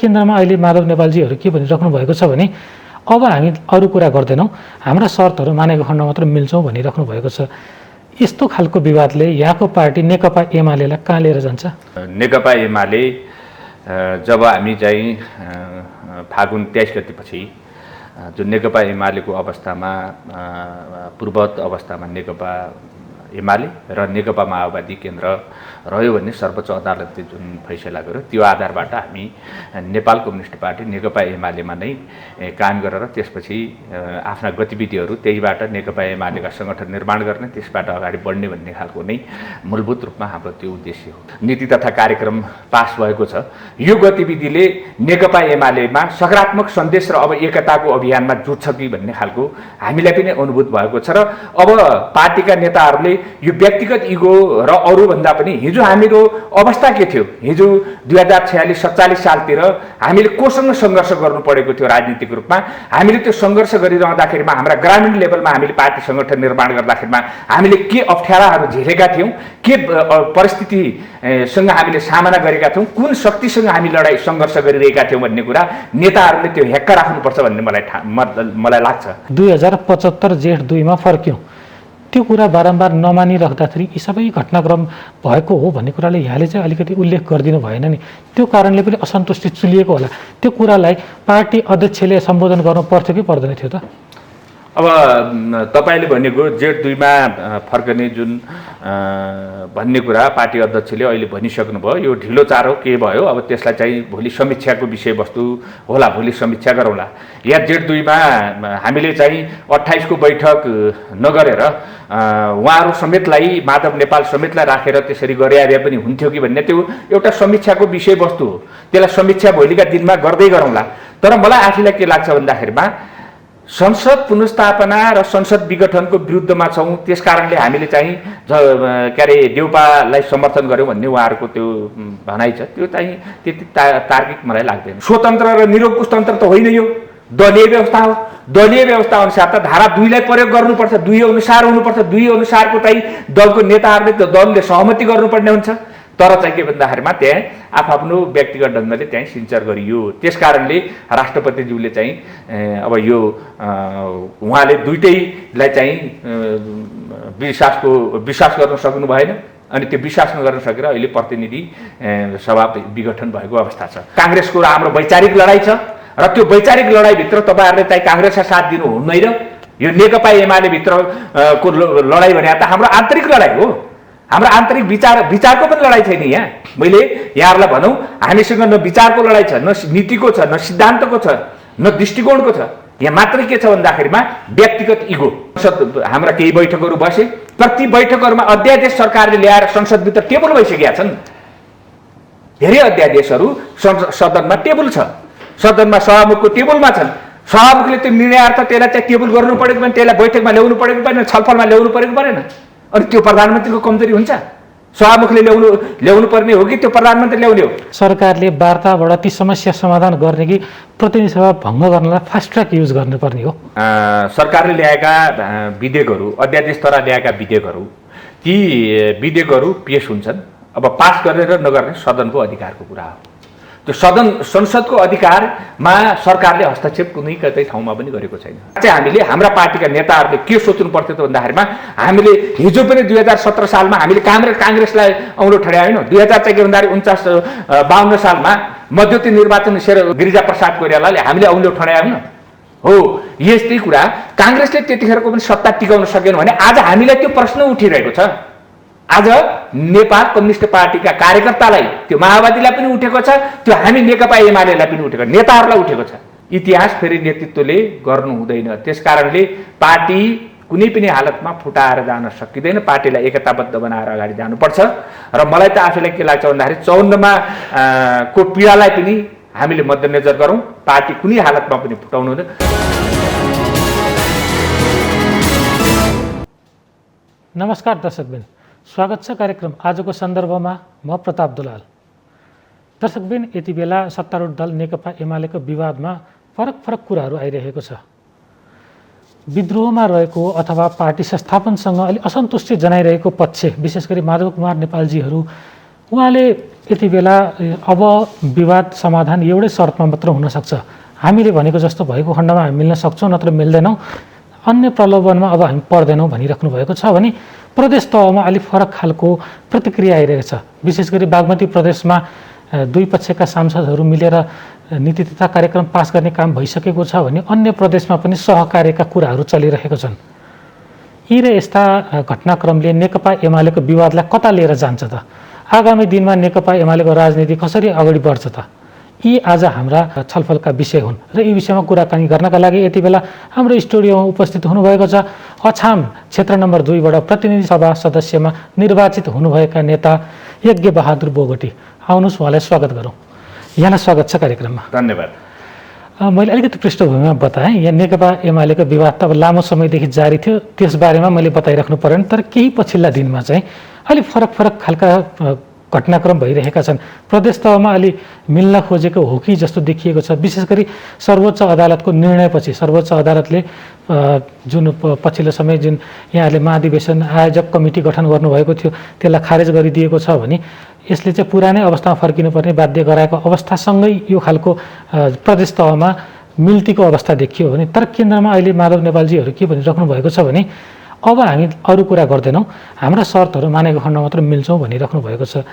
केन्द्रमा अहिले माधव नेपालजीहरू के भनिराख्नु भएको छ भने अब हामी अरू कुरा गर्दैनौँ, हाम्रा शर्तहरू मानेको खण्ड मात्र मिल्छौँ भनिराख्नु भएको छ। यस्तो खालको विवादले यहाँको पार्टी नेकपा एमालेलाई कहाँ लिएर जान्छ? नेकपा एमाले जब हामी चाहिँ फागुन 23 गतेपछि जुन नेकपा एमालेको अवस्थामा पूर्ववत अवस्थामा नेकपा एमाले र नेकपा माओवादी केन्द्र रह्यो भन्ने सर्वोच्च अदालतले जुन फैसला गर्यो त्यो आधारबाट हामी नेपाल कम्युनिस्ट पार्टी नेकपा एमालेमा नै काम गरेर त्यसपछि आफ्ना गतिविधिहरू त्यहीबाट नेकपा एमालेका सङ्गठन निर्माण गर्ने, त्यसबाट अगाडि बढ्ने भन्ने खालको नै मूलभूत रूपमा हाम्रो त्यो उद्देश्य हो। नीति तथा कार्यक्रम पास भएको छ। यो गतिविधिले नेकपा एमालेमा सकारात्मक सन्देश र अब एकताको अभियानमा जुट्छ कि भन्ने खालको हामीलाई पनि अनुभूत भएको छ र अब पार्टीका नेताहरूले यो व्यक्तिगत इगो र अरूभन्दा पनि हिजो हाम्रो अवस्था के थियो, हिजो 2046-47 सालतिर हामीले कोसँग सङ्घर्ष गर्नु परेको थियो राजनीतिक रूपमा। हामीले त्यो सङ्घर्ष गरिरहँदाखेरिमा हाम्रा ग्रामीण लेभलमा हामीले पार्टी सङ्गठन निर्माण गर्दाखेरिमा हामीले के अप्ठ्याराहरू झेलेका थियौँ, के परिस्थितिसँग हामीले सामना गरेका थियौँ, कुन शक्तिसँग हामी लडाइँ सङ्घर्ष गरिरहेका थियौँ भन्ने कुरा नेताहरूले त्यो हेक्का राख्नुपर्छ भन्ने मलाई लाग्छ। 2075 जेठ 2 मा फर्क्यौँ, त्यो कुरा बारम्बार नमानिराख्दाखेरि यी सबै घटनाक्रम भएको हो भन्ने कुराले यहाँले चाहिँ अलिकति उल्लेख गरिदिनु भएन नि। त्यो कारणले पनि असन्तुष्टि चुलिएको होला। त्यो कुरालाई पार्टी अध्यक्षले सम्बोधन गर्नु पर्थ्यो कि पर्दैन थियो त? अब तपाईँले भनेको जेठ 2 मा फर्कने जुन भन्ने कुरा पार्टी अध्यक्षले अहिले भनिसक्नु भयो, यो ढिलो चाँडो के भयो, अब त्यसलाई चाहिँ भोलि समीक्षाको विषयवस्तु होला, भोलि समीक्षा गरौँला। या जेठ 2 मा हामीले चाहिँ 28 को बैठक नगरेर उहाँहरू समेतलाई, माधव नेपाल समेतलाई राखेर त्यसरी गरे पनि हुन्थ्यो कि भन्ने त्यो एउटा समीक्षाको विषयवस्तु हो। त्यसलाई समीक्षा भोलिका दिनमा गर्दै गरौँला। तर मलाई आफैलाई के लाग्छ भन्दाखेरिमा संसद पुनर्स्थापना र संसद विघटनको विरुद्धमा छौँ, त्यस कारणले हामीले चाहिँ के अरे देउपालाई समर्थन गर्यौँ भन्ने उहाँहरूको त्यो भनाइ छ। त्यो चाहिँ त्यति तार्किक मलाई लाग्दैन। स्वतन्त्र र निरङ्कुशतन्त्र त होइन, यो दलीय व्यवस्था हो। दलीय व्यवस्था अनुसार त धारा 2 लाई प्रयोग गर्नुपर्छ, 2 अनुसार हुनुपर्छ, 2 अनुसारको चाहिँ दलको नेताहरूले त दलले सहमति गर्नुपर्ने हुन्छ। तर चाहिँ के भन्दाखेरिमा त्यहाँ आफ्नो व्यक्तिगत ढङ्गले त्यहाँ सिन्चर गरियो। त्यस कारणले राष्ट्रपतिज्यूले चाहिँ अब यो उहाँले दुईटैलाई चाहिँ विश्वास गर्न सक्नु भएन अनि त्यो विश्वास नगर्न सकेर अहिले प्रतिनिधि सभा विघटन भएको अवस्था छ। काङ्ग्रेसको र हाम्रो वैचारिक लडाइँ छ र त्यो वैचारिक लडाइँभित्र तपाईँहरूले चाहिँ काङ्ग्रेसलाई साथ दिनु हुँदैन। यो नेकपा एमाले भित्रको लडाइँ भने त हाम्रो आन्तरिक लडाइँ हो। हाम्रो आन्तरिक विचारको पनि लडाइँ छैन यहाँ। मैले यहाँहरूलाई भनौँ, हामीसँग न विचारको लडाइँ छ, न नीतिको छ, न सिद्धान्तको छ, न दृष्टिकोणको छ। यहाँ मात्रै के छ भन्दाखेरिमा व्यक्तिगत इगो। हाम्रा केही बैठकहरू बसे, प्रति बैठकहरूमा अध्यादेश सरकारले ल्याएर संसदभित्र टेबल भइसकेका छन्। धेरै अध्यादेशहरू सदनमा टेबल छ, सदनमा सभामुखको टेबलमा छन्। सभामुखले त्यो निर्णयार्थ त्यसलाई चाहिँ टेबल गर्नु परेको पनि, त्यसलाई बैठकमा ल्याउनु परेको परेन, छलफलमा ल्याउनु परेको परेन। अनि त्यो प्रधानमन्त्रीको कमजोरी हुन्छ? सभामुखले ल्याउनु पर्ने हो कि त्यो प्रधानमन्त्री ल्याउने हो? सरकारले वार्ताबाट ती समस्या समाधान गर्ने कि प्रतिनिधि सभा भङ्ग गर्नलाई फास्ट ट्र्याक युज गर्नुपर्ने हो? सरकारले ल्याएका विधेयकहरू, अध्यादेशद्वारा ल्याएका विधेयकहरू, ती विधेयकहरू पेश हुन्छन्। अब पास गरेर नगर्ने सदनको अधिकारको कुरा हो। त्यो संसदको अधिकारमा सरकारले हस्तक्षेप कुनै कतै ठाउँमा पनि गरेको छैन। चाहिँ हामीले हाम्रा पार्टीका नेताहरूले के सोच्नु पर्थ्यो त भन्दाखेरिमा हामीले हिजो पनि 2017 सालमा हामीले काङ्ग्रेसलाई औँलो ठड्याएनौँ। 2000 चाहिँ के भन्दाखेरि 52 सालमा मध्यवर्ती निर्वाचन गिरिजाप्रसाद कोइरालाले हामीले औँलो ठड्याएनौँ हो। यस्तै कुरा काङ्ग्रेसले त्यतिखेरको पनि सत्ता टिकाउन सकेन भने आज हामीलाई त्यो प्रश्न उठिरहेको छ। आज नेपाल कम्युनिस्ट पार्टीका कार्यकर्तालाई, त्यो माओवादीलाई पनि उठेको छ, त्यो हामी नेकपा एमालेलाई पनि उठेको, नेताहरूलाई उठेको छ। इतिहास फेरि नेतृत्वले गर्नु हुँदैन। त्यस कारणले पार्टी कुनै पनि हालतमा फुटाएर जान सकिँदैन। पार्टीलाई एकताबद्ध बनाएर अगाडि जानुपर्छ। र मलाई त आफैलाई के लाग्छ भन्दाखेरि 54 को पीडालाई पनि हामीले मध्यनजर गरौँ। पार्टी कुनै हालतमा पनि फुटाउनु हुँदैन। नमस्कार दर्शकबिन, स्वागत छ कार्यक्रम आजको सन्दर्भमा। म प्रताप दुलाल। दर्शकबिन, यति बेला सत्तारूढ दल नेकपा एमालेको विवादमा फरक कुराहरू आइरहेको छ। विद्रोहमा रहेको अथवा पार्टी संस्थापनसँग अलि असन्तुष्टि जनाइरहेको पक्ष, विशेष गरी माधव कुमार नेपालजीहरू, उहाँले यति बेला अब विवाद समाधान एउटै शर्तमा मात्र हुनसक्छ, हामीले भनेको जस्तो भएको खण्डमा हामी मिल्न सक्छौँ नत्र मिल्दैनौँ, अन्य प्रलोभनमा अब हामी पर्दैनौँ भनिराख्नु भएको छ भने प्रदेश तहमा अलिक फरक खालको प्रतिक्रिया आइरहेको छ। विशेष गरी बागमती प्रदेशमा दुई पक्षका सांसदहरू मिलेर नीति तथा कार्यक्रम पास गर्ने काम भइसकेको छ भने अन्य प्रदेशमा पनि सहकार्यका कुराहरू चलिरहेका छन्। यी र यस्ता घटनाक्रमले नेकपा एमालेको विवादलाई कता लिएर जान्छ त? आगामी दिनमा नेकपा एमालेको राजनीति कसरी अगाडि बढ्छ त? यी आज हाम्रा छलफलका विषय हुन् र यी विषयमा कुराकानी गर्नका लागि यति बेला हाम्रो स्टुडियोमा उपस्थित हुनुभएको छ अछाम क्षेत्र नम्बर 2बाट प्रतिनिधि सभा सदस्यमा निर्वाचित हुनुभएका नेता यज्ञ बहादुर बोगटी। आउनुहोस्, उहाँलाई स्वागत गरौँ। यहाँलाई स्वागत छ कार्यक्रममा। धन्यवाद। मैले अलिकति पृष्ठभूमिमा बताएँ, यहाँ नेकपा एमालेको विवाद त अब लामो समयदेखि जारी थियो, त्यसबारेमा मैले बताइराख्नु परेन। तर केही पछिल्ला दिनमा चाहिँ अलिक फरक खालका घटनाक्रम भइरहेका छन्। प्रदेश तहमा अलि मिल्न खोजेको हो कि जस्तो देखिएको छ। विशेष गरी सर्वोच्च अदालतको निर्णयपछि सर्वोच्च अदालतले जुन पछिल्लो समय जुन यहाँले महाधिवेशन आयोजक कमिटी गठन गर्नुभएको थियो त्यसलाई खारेज गरिदिएको छ भने यसले चाहिँ पुरानै अवस्थामा फर्किनुपर्ने बाध्य गराएको अवस्थासँगै यो खालको प्रदेश तहमा मिल्तीको अवस्था देखियो भने, तर केन्द्रमा अहिले माधव नेपालजीहरू के भनिराख्नु भएको छ भने अब हामी अरू कुरा गर्दैनौँ, हाम्रा शर्तहरू मानेको खण्ड मात्र मिल्छौँ भनिराख्नु भएको छ।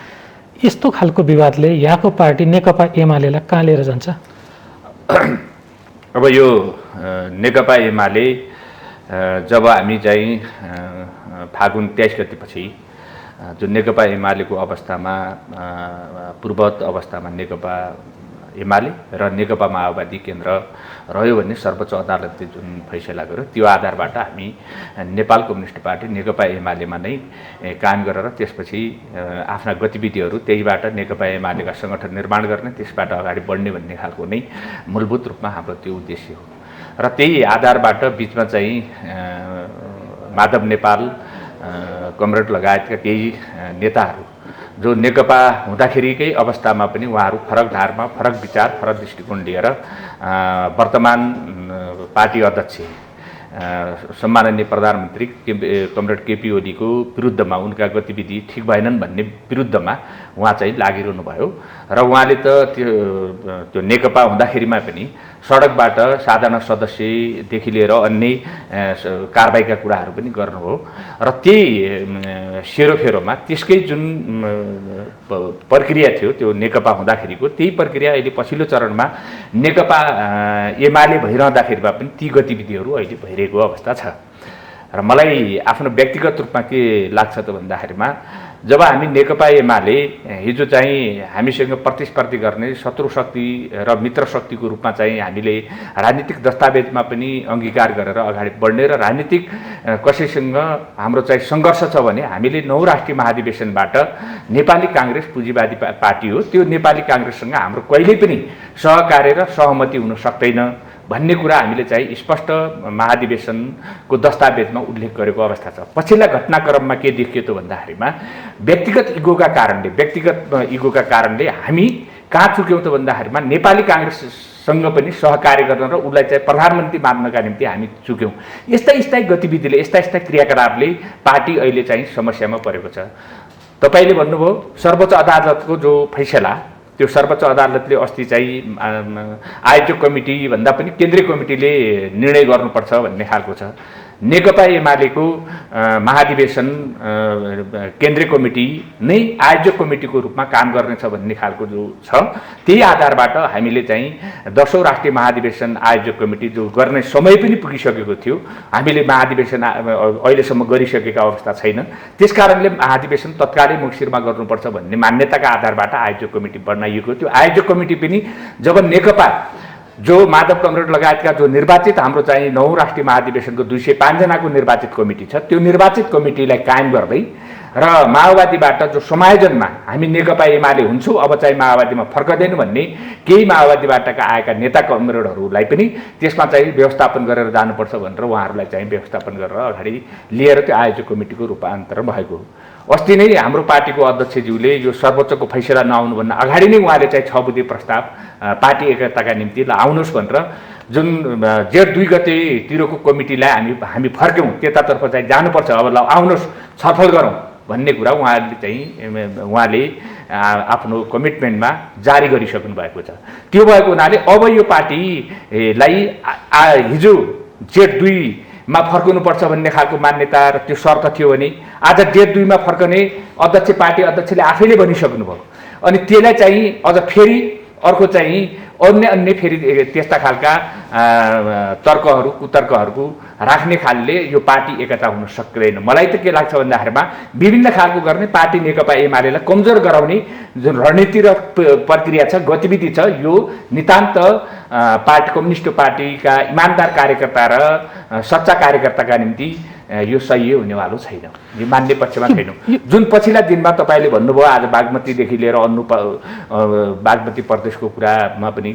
यस्तो खालको विवादले यहाँको पार्टी नेकपा एमालेलाई कहाँ लिएर जान्छ? अब यो नेकपा एमाले जब हामी चाहिँ फागुन 23 गतेपछि जुन नेकपा एमालेको अवस्थामा पूर्ववत अवस्थामा नेकपा एमाले र नेकपा माओवादी केन्द्र रह्यो भन्ने सर्वोच्च अदालतले जुन फैसला गर्यो त्यो आधारबाट हामी नेपाल कम्युनिस्ट पार्टी नेकपा एमालेमा नै कायम गरेर त्यसपछि आफ्ना गतिविधिहरू त्यहीबाट नेकपा एमालेका सङ्गठन निर्माण गर्ने, त्यसबाट अगाडि बढ्ने भन्ने खालको नै मूलभूत रूपमा हाम्रो त्यो उद्देश्य हो। र त्यही आधारबाट बिचमा चाहिँ माधव नेपाल कमरेड लगायतका केही नेताहरू जो नेकपा हुँदाखेरिकै अवस्थामा पनि उहाँहरू फरक धारमा फरक विचार फरक दृष्टिकोण लिएर वर्तमान पार्टी अध्यक्ष सम्माननीय प्रधानमन्त्री कमरेड केपी ओलीको विरुद्धमा उनका गतिविधि ठिक भएनन् भन्ने विरुद्धमा उहाँ चाहिँ लागिरहनु भयो। र उहाँले त त्यो नेकपा हुँदाखेरिमा पनि सडकबाट साधारण सदस्यदेखि लिएर अन्य कारबाहीका कुराहरू पनि गर्नुभयो। र त्यही सेरोफेरोमा त्यसकै जुन प्रक्रिया थियो त्यो नेकपा हुँदाखेरिको त्यही प्रक्रिया अहिले पछिल्लो चरणमा नेकपा एमाले भइरहँदाखेरिमा पनि ती गतिविधिहरू अहिले भइरहेको अवस्था छ। र मलाई आफ्नो व्यक्तिगत रूपमा के लाग्छ त भन्दाखेरिमा जब हामी नेकपा एमाले हिजो चाहिँ हामीसँग प्रतिस्पर्धी गर्ने शत्रु शक्ति र मित्र शक्तिको रूपमा चाहिँ हामीले राजनीतिक दस्तावेजमा पनि अङ्गीकार गरेर अगाडि बढ्ने र राजनीतिक कसैसँग हाम्रो चाहिँ सङ्घर्ष छ भने हामीले 9 राष्ट्रिय महाधिवेशनबाट नेपाली काङ्ग्रेस पुँजीवादी पार्टी हो, त्यो नेपाली काङ्ग्रेससँग हाम्रो कहिल्यै पनि सहकार्य र सहमति हुन सक्दैन भन्ने कुरा हामीले चाहिँ स्पष्ट महाधिवेशनको दस्तावेजमा उल्लेख गरेको अवस्था छ। पछिल्ला घटनाक्रममा के देखियो त भन्दाखेरिमा व्यक्तिगत इगोका कारणले हामी कहाँ चुक्यौँ त भन्दाखेरिमा नेपाली काङ्ग्रेससँग पनि सहकार्य गर्न र उसलाई चाहिँ प्रधानमन्त्री मान्नका निम्ति हामी चुक्यौँ। यस्ता गतिविधिले यस्ता क्रियाकलापले पार्टी अहिले चाहिँ समस्यामा परेको छ। तपाईँले भन्नुभयो सर्वोच्च अदालतको जो फैसला, त्यो सर्वोच्च अदालतले अस्ति चाहिँ आयोजक कमिटी भन्दा पनि केन्द्रीय कमिटीले निर्णय गर्नुपर्छ भन्ने खालको छ। नेकपा एमालेको महाधिवेशन केन्द्रीय कमिटी नै आयोजक कमिटीको रूपमा काम गर्नेछ भन्ने खालको जो छ, त्यही आधारबाट हामीले चाहिँ 10औं राष्ट्रिय महाधिवेशन आयोजक कमिटी जो गर्ने समय पनि पुगिसकेको थियो, हामीले महाधिवेशन अहिलेसम्म गरिसकेका अवस्था छैन। त्यसकारणले महाधिवेशन तत्कालै मङ्सिरमा गर्नुपर्छ भन्ने मान्यताका आधारबाट आयोजक कमिटी बनाइएको थियो। आयोजक कमिटी पनि जब नेकपा जो माधव कमरेड लगायतका जो निर्वाचित हाम्रो चाहिँ 9 राष्ट्रिय महाधिवेशनको 205 जनाको निर्वाचित कमिटी छ, त्यो निर्वाचित कमिटीलाई कायम गर्दै र माओवादीबाट जो समायोजनमा हामी नेकपा एमाले हुन्छौँ अब चाहिँ माओवादीमा फर्कदैनौँ भन्ने केही माओवादीबाटका आएका नेता कमरेडहरूलाई पनि त्यसमा चाहिँ व्यवस्थापन गरेर जानुपर्छ भनेर उहाँहरूलाई चाहिँ व्यवस्थापन गरेर अगाडि लिएर त्यो आयोजक कमिटीको रूपान्तरण भएको हो। अस्ति नै हाम्रो पार्टीको अध्यक्षज्यूले यो सर्वोच्चको फैसला नआउनुभन्दा अगाडि नै उहाँले चाहिँ 6 बुँदे प्रस्ताव पार्टी एकताका निम्ति आउनुहोस् भनेर जुन जेठ 2 गतेतिरको कमिटीलाई हामी फर्क्यौँ, त्यतातर्फ चाहिँ जानुपर्छ, अब ल आउनुहोस् छलफल गरौँ भन्ने कुरा उहाँले आफ्नो कमिटमेन्टमा जारी गरिसक्नु भएको छ। त्यो भएको हुनाले अब यो पार्टीलाई हिजो जेठ 2 मा फर्कनुपर्छ भन्ने खालको मान्यता र त्यो शर्त थियो भने आज जेठ 2 मा फर्कने पार्टी अध्यक्षले आफैले भनिसक्नुभयो। अनि त्यसलाई चाहिँ अझ फेरि अर्को चाहिँ अन्य फेरि त्यस्ता खालका तर्कहरू कुतर्कहरूको राख्ने खालले यो पार्टी एकता हुन सक्दैन। मलाई त के लाग्छ भन्दाखेरिमा विभिन्न खालको गर्ने पार्टी नेकपा एमालेलाई कमजोर गराउने जुन रणनीति र प्रक्रिया छ, गतिविधि छ, यो नितान्त कम्युनिस्ट पार्टीका इमान्दार कार्यकर्ता र सच्चा कार्यकर्ताका निम्ति यो सही हुनेवालो छैन, यो मान्ने पक्षमा छैनौँ। जुन पछिल्ला दिनमा तपाईँले भन्नुभयो आज बागमतीदेखि लिएर बागमती प्रदेशको कुरामा पनि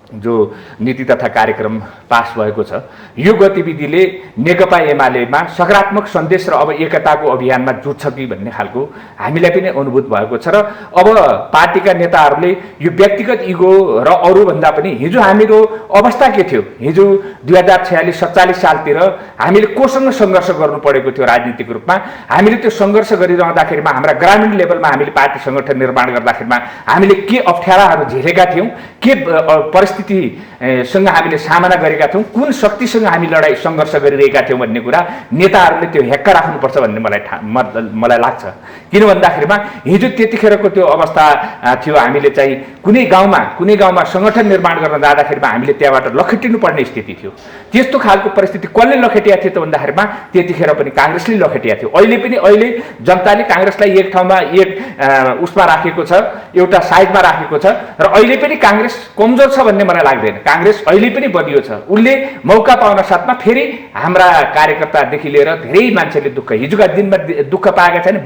जो नीति तथा कार्यक्रम पास भएको छ, यो गतिविधिले नेकपा एमालेमा सकारात्मक सन्देश र अब एकताको अभियानमा जुट्छ कि भन्ने खालको हामीलाई पनि अनुभूत भएको छ। र अब पार्टीका नेताहरूले यो व्यक्तिगत इगो र अरूभन्दा पनि हिजो हाम्रो अवस्था के थियो, हिजो 2046-47 सालतिर हामीले कोसँग सङ्घर्ष गर्नु परेको थियो राजनीतिक रूपमा। हामीले त्यो सङ्घर्ष गरिरहँदाखेरिमा हाम्रा ग्रामीण लेभलमा हामीले पार्टी सङ्गठन निर्माण गर्दाखेरिमा हामीले के अप्ठ्याराहरू झेलेका थियौँ, के परिस्थितिसँग हामीले सामना गरेका थियौँ, कुन शक्तिसँग हामी लडाइँ सङ्घर्ष गरिरहेका थियौँ भन्ने कुरा नेताहरूले त्यो हेक्का राख्नुपर्छ भन्ने मलाई लाग्छ। किन भन्दाखेरिमा हिजो त्यतिखेरको त्यो अवस्था थियो, हामीले चाहिँ कुनै गाउँमा सङ्गठन निर्माण गर्न जाँदाखेरिमा हामीले त्यहाँबाट लखेटिनु पर्ने स्थिति थियो। त्यस्तो खालको परिस्थिति कसले लखेटिया थियो त भन्दाखेरिमा त्यतिखेर पनि काङ्ग्रेसले लखेटिया थियो। अहिले जनताले काङ्ग्रेसलाई एक ठाउँमा उसमा राखेको छ, एउटा साइडमा राखेको छ र अहिले पनि काङ्ग्रेस कमजोर छ भन्ने मलाई लाग्दैन। काङ्ग्रेस अहिले पनि बलियो छ। उसले मौका पाउन साथमा फेरि हाम्रा कार्यकर्तादेखि लिएर धेरै मान्छेले हिजोका दिनमा दुःख पाएका छैन।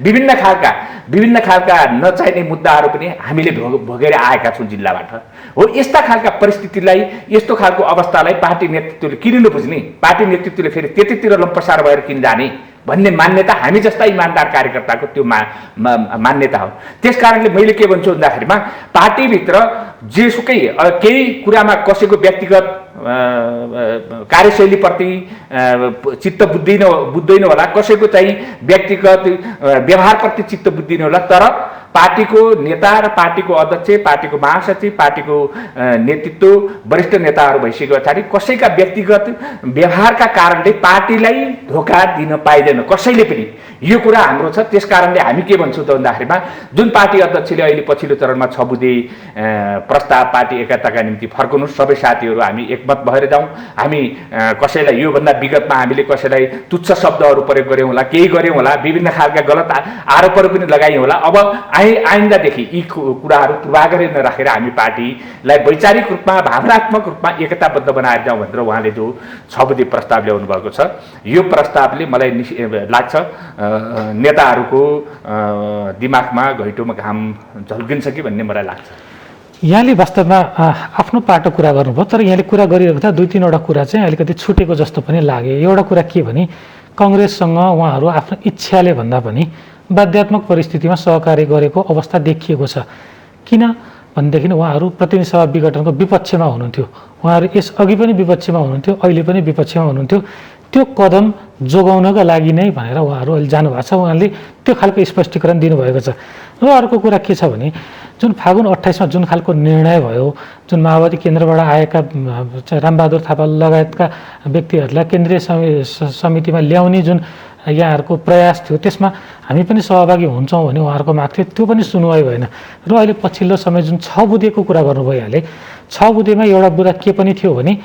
विभिन्न खालका नचाहिने मुद्दाहरू पनि हामीले भोगेर आएका छौँ जिल्लाबाट। हो, यस्ता खालका परिस्थितिलाई, यस्तो खालको अवस्थालाई पार्टी नेतृत्वले किन नबुझ्ने, पार्टी नेतृत्वले फेरि त्यतितिर लम्पसार भएर किन जाने भन्ने मान्यता हामी जस्ता इमान्दार कार्यकर्ताको त्यो मान्यता हो। त्यस कारणले मैले के भन्छु भन्दाखेरिमा पार्टीभित्र जेसुकै केही कुरामा कसैको व्यक्तिगत कार्यशैलीप्रति चित्त बुझ्दैन होला, कसैको चाहिँ व्यक्तिगत व्यवहारप्रति चित्त बुझ्दैन होला, तर पार्टीको नेता र पार्टीको अध्यक्ष, पार्टीको महासचिव, पार्टीको नेतृत्व, वरिष्ठ नेताहरू भइसके पछाडि कसैका व्यक्तिगत व्यवहारका कारणले पार्टीलाई धोका दिन पाइँदैन कसैले पनि। यो कुरा हाम्रो छ। त्यस कारणले हामी के भन्छौँ त भन्दाखेरिमा जुन पार्टी अध्यक्षले अहिले पछिल्लो चरणमा 6 बुँदे प्रस्ताव पार्टी एकताका निम्ति फर्कनुहोस्, सबै साथीहरू हामी एकमत भएर जाउँ। हामी कसैलाई योभन्दा विगतमा हामीले कसैलाई तुच्छ शब्दहरू प्रयोग गऱ्यौँ होला, केही गऱ्यौँ होला, विभिन्न खालका गलत आरोपहरू पनि लगायौँ होला। अब आइन्दादेखि यी कुराहरू पूर्वाग्रह नराखेर हामी पार्टीलाई वैचारिक रूपमा, भावनात्मक रूपमा एकताबद्ध बनाएर जाउँ भनेर उहाँले जो 6 बुँदे प्रस्ताव ल्याउनु भएको छ, यो प्रस्तावले मलाई लाग्छ नेताहरूको दिमागमा घैँटोमा घाम झल्किन्छ कि भन्ने मलाई लाग्छ। यहाँले वास्तवमा आफ्नो पाटो कुरा गर्नुभयो, तर यहाँले कुरा गरिरहेको 2-3वटा कुरा चाहिँ अलिकति छुटेको जस्तो पनि लाग्यो। एउटा कुरा के भने काङ्ग्रेससँग उहाँहरू आफ्नो इच्छाले भन्दा पनि बाध्यात्मक परिस्थितिमा सहकार्य गरेको अवस्था देखिएको छ। किन भनेदेखि उहाँहरू प्रतिनिधि सभा विघटनको विपक्षमा हुनुहुन्थ्यो, उहाँहरू यसअघि पनि विपक्षमा हुनुहुन्थ्यो, अहिले पनि विपक्षमा हुनुहुन्थ्यो। त्यो कदम जोगाउनका लागि नै भनेर उहाँहरू अहिले जानुभएको छ। उहाँले त्यो खालको स्पष्टीकरण दिनुभएको छ। र अर्को कुरा के छ भने जुन फागुन 28 जुन खालको निर्णय भयो, जुन माओवादी केन्द्रबाट आएका रामबहादुर थापा लगायतका व्यक्तिहरूलाई केन्द्रीय समितिमा ल्याउने जुन यहाँहरूको प्रयास थियो, त्यसमा हामी पनि सहभागी हुन्छौँ भने उहाँहरूको माग थियो, त्यो पनि सुनवाई भएन। र अहिले पछिल्लो समय जुन 6 बुँदेको कुरा गर्नुभयो यहाँले, 6 बुँदेमा एउटा बुँदा के पनि थियो भने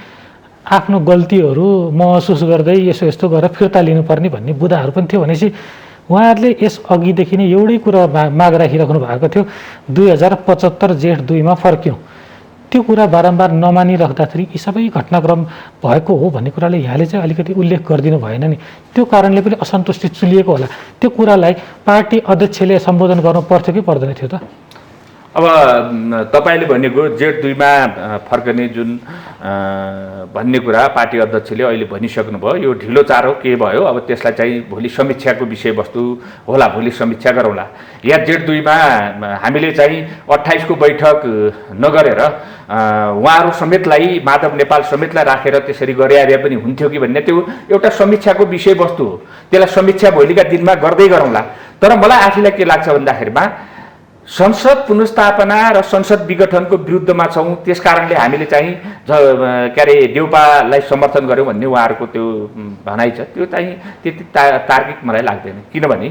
आफ्नो गल्तीहरू महसुस गर्दै यस्तो गरेर फिर्ता लिनुपर्ने भन्ने बुँदाहरू पनि थियो। भनेपछि उहाँहरूले यसअघिदेखि नै एउटै कुरा माग राखिराख्नु भएको थियो, 2075 जेठ 2 मा फर्क्यौँ। त्यो कुरा बारम्बार नमानिराख्दाखेरि यी सबै घटनाक्रम भएको हो भन्ने कुराले यहाँले चाहिँ अलिकति उल्लेख गरिदिनु भएन नि। त्यो कारणले पनि असन्तुष्टि चुलिएको होला। त्यो कुरालाई पार्टी अध्यक्षले सम्बोधन गर्नु पर्थ्यो कि पर्दैन थियो त? अब तपाईँले भनेको जेठ 2मा फर्कने जुन भन्ने कुरा पार्टी अध्यक्षले अहिले भनिसक्नुभयो, यो ढिलो चाँडो के भयो, अब त्यसलाई चाहिँ भोलि समीक्षाको विषयवस्तु होला, भोलि समीक्षा गरौँला। या जेठ 2मा हामीले चाहिँ 28 को बैठक नगरेर उहाँहरू समेतलाई, माधव नेपाल समेतलाई राखेर त्यसरी गरे पनि हुन्थ्यो कि भन्ने त्यो एउटा समीक्षाको विषयवस्तु हो। त्यसलाई समीक्षा भोलिका दिनमा गर्दै गरौँला। तर मलाई आफूलाई के लाग्छ भन्दाखेरिमा संसद पुनर्स्थापना र संसद विघटनको विरुद्धमा छौँ, त्यस कारणले हामीले चाहिँ के अरे देउपालाई समर्थन गर्यौँ भन्ने उहाँहरूको त्यो भनाइ छ, त्यो चाहिँ त्यति तार्किक मलाई लाग्दैन। किनभने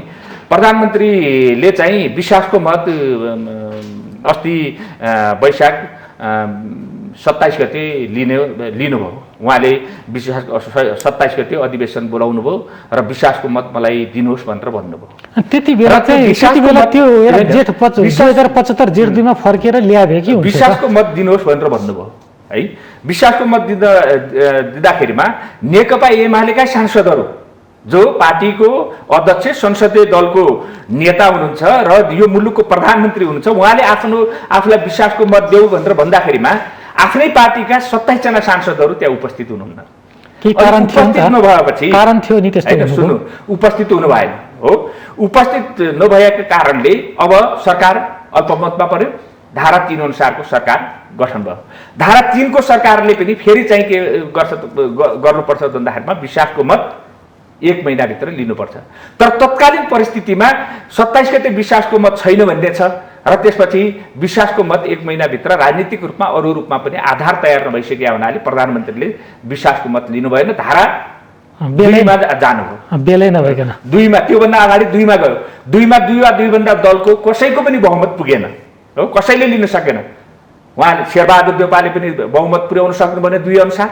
प्रधानमन्त्रीले चाहिँ विश्वासको मत अस्ति वैशाख 27 गते लिनुभयो। उहाँले 27 गते अधिवेशन बोलाउनु भयो र विश्वासको मत मलाई दिनुहोस् भनेर भन्नुभयो। त्यति बेला त्यो 2075 जेठ 2मा फर्केर ल्याए कि विश्वासको मत दिनुहोस् भनेर भन्नुभयो है। विश्वासको मत दिँदाखेरिमा नेकपा एमालेका सांसदहरू जो पार्टीको अध्यक्ष संसदीय दलको नेता हुनुहुन्छ र यो मुलुकको प्रधानमन्त्री हुनुहुन्छ, उहाँले आफूलाई विश्वासको मत देऊ भनेर भन्दाखेरिमा आफ्नै पार्टीका 27 जना सांसदहरू त्यहाँ उपस्थित हुनुहुन्न। सुन्नु, उपस्थित हुनु भएन हो। उपस्थित नभएका कारणले अब सरकार अल्पमतमा पर्यो। धारा 3 अनुसारको सरकार गठन भयो। धारा 3 को सरकारले पनि फेरि चाहिँ के गर्नुपर्छ भन्दाखेरिमा विश्वासको मत 1 महिनाभित्र लिनुपर्छ। तर तत्कालीन परिस्थितिमा 27 गते विश्वासको मत छैन भन्ने छ र त्यसपछि विश्वासको मत 1 महिनाभित्र राजनीतिक रूपमा अरू रूपमा पनि आधार तयार नभइसकेका हुनाले प्रधानमन्त्रीले विश्वासको मत लिनु भएन। धारा 2मा जानुभयो। बेलै नभइकन 2मा, त्योभन्दा अगाडि 2मा गयो। 2मा 2 वा 2 भन्दा दलको कसैको पनि बहुमत पुगेन हो, कसैले लिन सकेन। उहाँले शेरबहादुर देउपाले पनि बहुमत पुर्याउन सक्नु भने 2 अनुसार,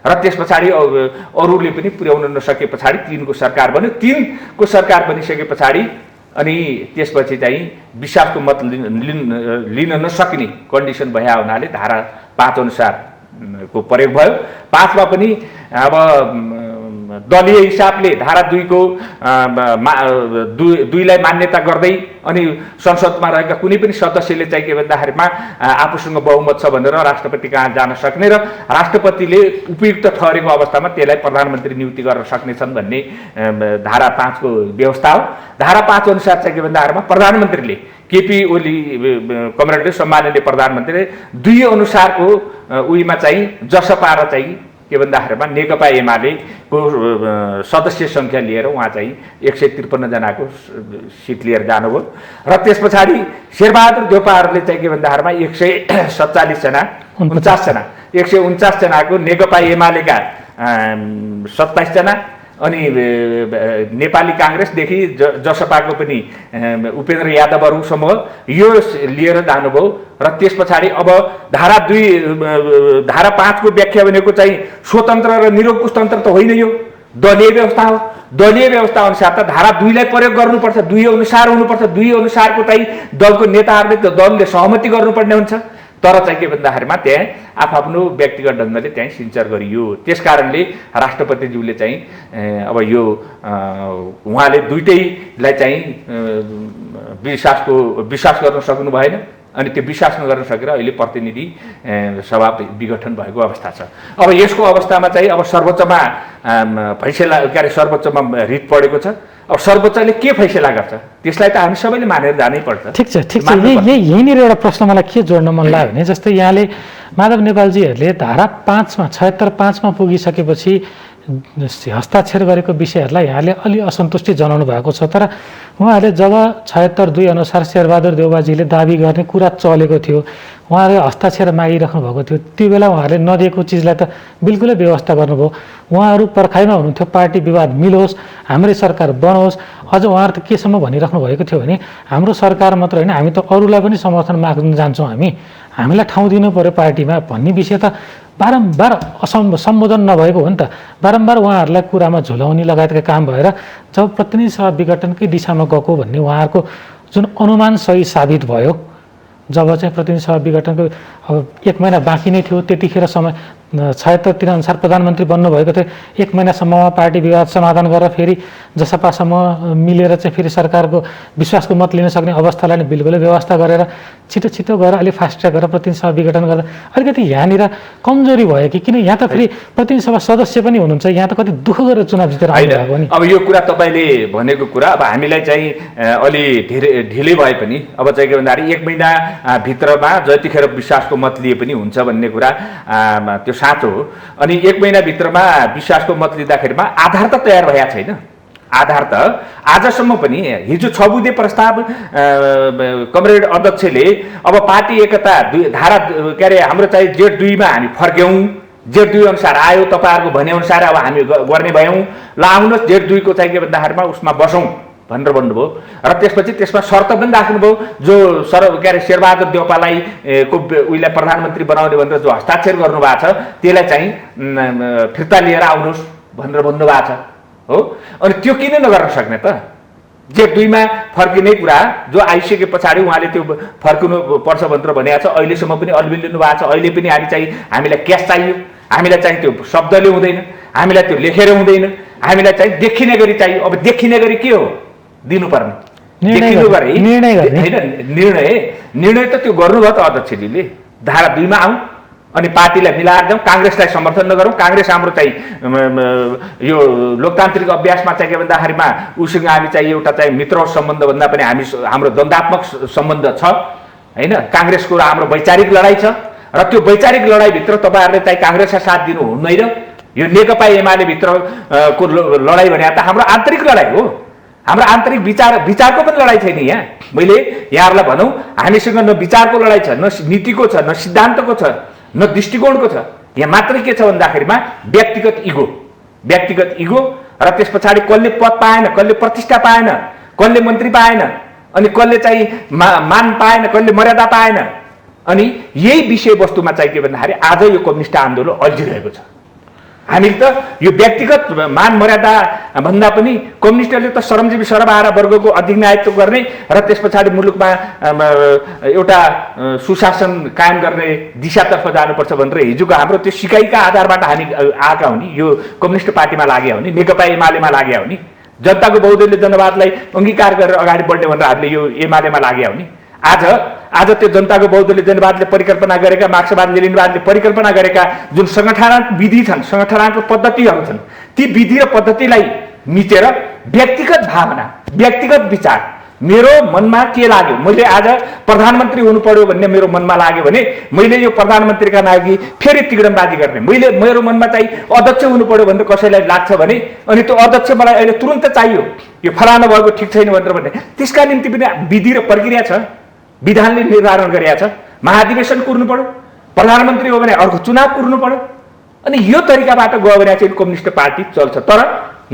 र त्यस पछाडि अरूले पनि पुर्याउन नसके पछाडि 3 को सरकार बन्यो। 3 को सरकार बनिसके पछाडि अनि त्यसपछि चाहिँ विश्वासको मत लिन नसक्ने कन्डिसन भए हुनाले धारा 5 अनुसारको प्रयोग भयो। 5 मा पनि अब दलीय हिसाबले धारा 2 को 2लाई मान्यता गर्दै अनि संसदमा रहेका कुनै पनि सदस्यले चाहिँ के भन्दाखेरिमा आफूसँग बहुमत छ भनेर राष्ट्रपति कहाँ जान सक्ने र राष्ट्रपतिले उपयुक्त ठहरेको अवस्थामा त्यसलाई प्रधानमन्त्री नियुक्ति गर्न सक्नेछन् भन्ने धारा 5 को व्यवस्था हो। धारा 5 अनुसार चाहिँ के भन्दाखेरिमा प्रधानमन्त्रीले केपी ओली कमरेडले सम्माननीय प्रधानमन्त्रीले 2 अनुसारको उहीमा चाहिँ जसपा र चाहिँ के भन्दाखेरिमा नेकपा एमालेको सदस्य सङ्ख्या लिएर उहाँ चाहिँ 153 जनाको सिट लिएर जानुभयो। र त्यस पछाडि शेरबहादुर देउपाहरूले चाहिँ के भन्दाखेरिमा 147 जना 49 जना 149 जनाको नेकपा एमालेका 27 जना अनि नेपाली काङ्ग्रेसदेखि जसपाको पनि उपेन्द्र यादवहरूसम्म यो लिएर जानुभयो। र त्यस पछाडि अब धारा 5 को व्याख्या भनेको चाहिँ स्वतन्त्र र निरङ्कुश तन्त्र त होइन, यो दलीय व्यवस्था हो। दलीय व्यवस्था अनुसार त धारा 2लाई प्रयोग गर्नुपर्छ, 2 अनुसार हुनुपर्छ। 2 अनुसारको चाहिँ दलको नेताहरूले त दलले सहमति गर्नुपर्ने हुन्छ। तर चाहिँ के भन्दाखेरिमा त्यहाँ आफ्नो व्यक्तिगत ढङ्गले त्यहाँ सिन्चर गरियो। त्यस कारणले राष्ट्रपतिज्यूले चाहिँ अब यो उहाँले दुईटैलाई चाहिँ विश्वास गर्न सक्नु भएन अनि त्यो विश्वास नगर्न सकेर अहिले प्रतिनिधि सभा विघटन भएको अवस्था छ। अब यसको अवस्थामा चाहिँ अब सर्वोच्चमा फैसला के अरे सर्वोच्चमा रिट पढेको छ। अब सर्वोच्चले के फैसला गर्छ त्यसलाई त हामी सबैले मानेर जानै पर्छ। ठिक छ। यहीँनिर एउटा प्रश्न मलाई के जोड्न मन लाग्यो भने जस्तै यहाँले माधव नेपालजीहरूले धारा 5मा 76/5मा पुगिसकेपछि हस्ताक्षर गरेको विषयहरूलाई यहाँले अलि असन्तुष्टि जनाउनु भएको छ। तर उहाँहरूले जब 76(2) अनुसार शेरबहादुर देउबाजीले दाबी गर्ने कुरा चलेको थियो, उहाँले हस्ताक्षर मागिराख्नु भएको थियो, त्यो बेला उहाँहरूले नदिएको चिजलाई त बिल्कुलै व्यवस्था गर्नुभयो। उहाँहरू पर्खाइमा हुनुहुन्थ्यो पार्टी विवाद मिलोस्, हाम्रै सरकार बनोस्। अझ उहाँहरू त केसम्म भनिराख्नु भएको थियो भने हाम्रो सरकार मात्र होइन, हामी त अरूलाई पनि समर्थन माग्न जान्छौँ, हामीलाई ठाउँ दिनु पर्यो पार्टीमा भन्ने विषय त बारम्बार सम्बोधन नभएको हो नि त। बारम्बार उहाँहरूलाई कुरामा झुलाउने लगायतका काम भएर जब प्रतिनिधि सभा विघटनकै दिशामा गएको भन्ने उहाँहरूको जुन अनुमान सही साबित भयो, जब चाहिँ प्रतिनिधि सभा विघटनको अब 1 महिना बाँकी नै थियो, त्यतिखेर समय 76 अनुसार प्रधानमन्त्री बन्नुभएको थियो। 1 महिनासम्ममा पार्टी विवाद समाधान गरेर फेरि जसपासम्म मिलेर चाहिँ फेरि सरकारको विश्वासको मत लिन सक्ने अवस्थालाई नै बिल्कुलै व्यवस्था गरेर छिटो गएर अलिक फास्ट ट्र्याक गरेर प्रतिनिधि सभा विघटन गर्दा अलिकति यहाँनिर कमजोरी भयो कि किन यहाँ त फेरि प्रतिनिधि सभा सदस्य पनि हुनुहुन्छ, यहाँ त कति दुःख गरेर चुनाव जितेर आउनुभएको नि। अब यो कुरा तपाईँले भनेको कुरा अब हामीलाई चाहिँ अलि ढिलै भए पनि अब चाहिँ के भन्दाखेरि 1 महिना भित्रमा जतिखेर विश्वासको मत लिए पनि हुन्छ भन्ने कुरा त्यो साँचो हो। अनि 1 महिनाभित्रमा विश्वासको मत लिँदाखेरिमा आधार त तयार भएको छैन। आधार त आजसम्म पनि हिजो 6 बुँदे प्रस्ताव कमरेड अध्यक्षले अब पार्टी एकता धारा के अरे हाम्रो चाहिँ Z2 मा हामी फर्क्यौँ, Z2 अनुसार आयो, तपाईँहरूको भनेअनुसार अब हामी गर्ने भयौँ, ल आउनुहोस् Z2 को चाहिँ के भन्दाखेरिमा उसमा बसौँ भनेर भन्नुभयो। र त्यसपछि त्यसमा शर्त पनि राख्नुभयो, जो के अरे शेरबहादुर देउपालाई को उहिले प्रधानमन्त्री बनाउने भनेर जो हस्ताक्षर गर्नुभएको छ त्यसलाई चाहिँ फिर्ता लिएर आउनुहोस् भनेर भन्नुभएको छ हो। अनि त्यो किन नगर्न सक्ने त? Z2 मा फर्किने कुरा जो आइसके पछाडि उहाँले त्यो फर्किनु पर्छ भनेर भनेको छ। अहिलेसम्म पनि अल्बिलिनु भएको छ। अहिले पनि हामीलाई क्यास चाहियो, हामीलाई चाहिँ त्यो शब्दले हुँदैन, हामीलाई त्यो लेखेर हुँदैन, हामीलाई चाहिँ देखिने गरी चाहियो। अब देखिने गरी के हो दिनुपर्ने? देखिनु गरी होइन, निर्णय त त्यो गर्नुभयो त अध्यक्षजीले। धारा 2 मा आउँ अनि पार्टीलाई मिलाएर जाउँ, काङ्ग्रेसलाई समर्थन नगरौँ। काङ्ग्रेस हाम्रो चाहिँ यो लोकतान्त्रिक अभ्यासमा चाहिँ के भन्दाखेरिमा उसँग हामी चाहिँ एउटा चाहिँ मित्र सम्बन्ध भन्दा पनि हाम्रो द्वन्द्वात्मक सम्बन्ध छ होइन। काङ्ग्रेसको र हाम्रो वैचारिक लडाइँ छ र त्यो वैचारिक लडाइँभित्र तपाईँहरूले चाहिँ काङ्ग्रेसलाई साथ दिनु हुँदैन। यो नेकपा एमाले भित्रको लडाइँ भने त हाम्रो आन्तरिक लडाइँ हो। हाम्रो आन्तरिक विचारको पनि लडाइँ छैन यहाँ। मैले यहाँहरूलाई भनौँ हामीसँग न विचारको लडाइँ छ, न नीतिको छ, न सिद्धान्तको छ, न दृष्टिकोणको छ। यहाँ मात्रै के छ भन्दाखेरिमा व्यक्तिगत इगो र त्यस पछाडि कसले पद पाएन, कसले प्रतिष्ठा पाएन, कसले मन्त्री पाएन, अनि कसले चाहिँ मान पाएन, कसले मर्यादा पाएन। अनि यही विषयवस्तुमा चाहिँ के भन्दाखेरि आज यो कम्युनिस्ट आन्दोलन अल्झिरहेको छ। हामी त यो व्यक्तिगत मान मर्यादा भन्दा पनि कम्युनिस्टहरूले त श्रमजीवी सर्वहारा वर्गको अधिनायकत्व गर्ने र त्यस पछाडि मुलुकमा एउटा सुशासन कायम गर्ने दिशातर्फ जानुपर्छ भनेर हिजोको हाम्रो त्यो सिकाइका आधारबाट हामी आएका हो नि। यो कम्युनिस्ट पार्टीमा लाग्यो हो नि, नेकपा एमालेमा लाग्यो हो नि, जनताको बहुदलीय जनवादलाई अङ्गीकार गरेर अगाडि बढ्ने भनेर हामीले यो एमालेमा लाग्यो हो नि। आज त्यो जनताको बहुदलीय जनवादले परिकल्पना गरेका, मार्क्सवाद लेनिनवादले परिकल्पना गरेका जुन सङ्गठनात्मक विधि छन्, सङ्गठनात्मक पद्धतिहरू छन्, ती विधि र पद्धतिलाई मिचेर व्यक्तिगत भावना, व्यक्तिगत विचार मेरो मनमा के लाग्यो, मैले आज प्रधानमन्त्री हुनु पर्यो भन्ने मेरो मनमा लाग्यो भने मैले यो प्रधानमन्त्रीका लागि फेरि तिग्रमबाजी गर्ने, मेरो मनमा चाहिँ अध्यक्ष हुनु पर्यो भनेर कसैलाई लाग्छ भने अनि त्यो अध्यक्ष मलाई अहिले तुरुन्त चाहियो, यो फलाना भएको ठिक छैन भनेर भन्ने, त्यसका निम्ति पनि विधि र प्रक्रिया छ, विधानले निर्धारण गरेका छ। महाधिवेशन कुर्नु पर्यो, प्रधानमन्त्री हो भने अर्को चुनाव कुर्नु पर्यो। अनि यो तरिकाबाट गयो भने चाहिँ कम्युनिस्ट पार्टी चल्छ। तर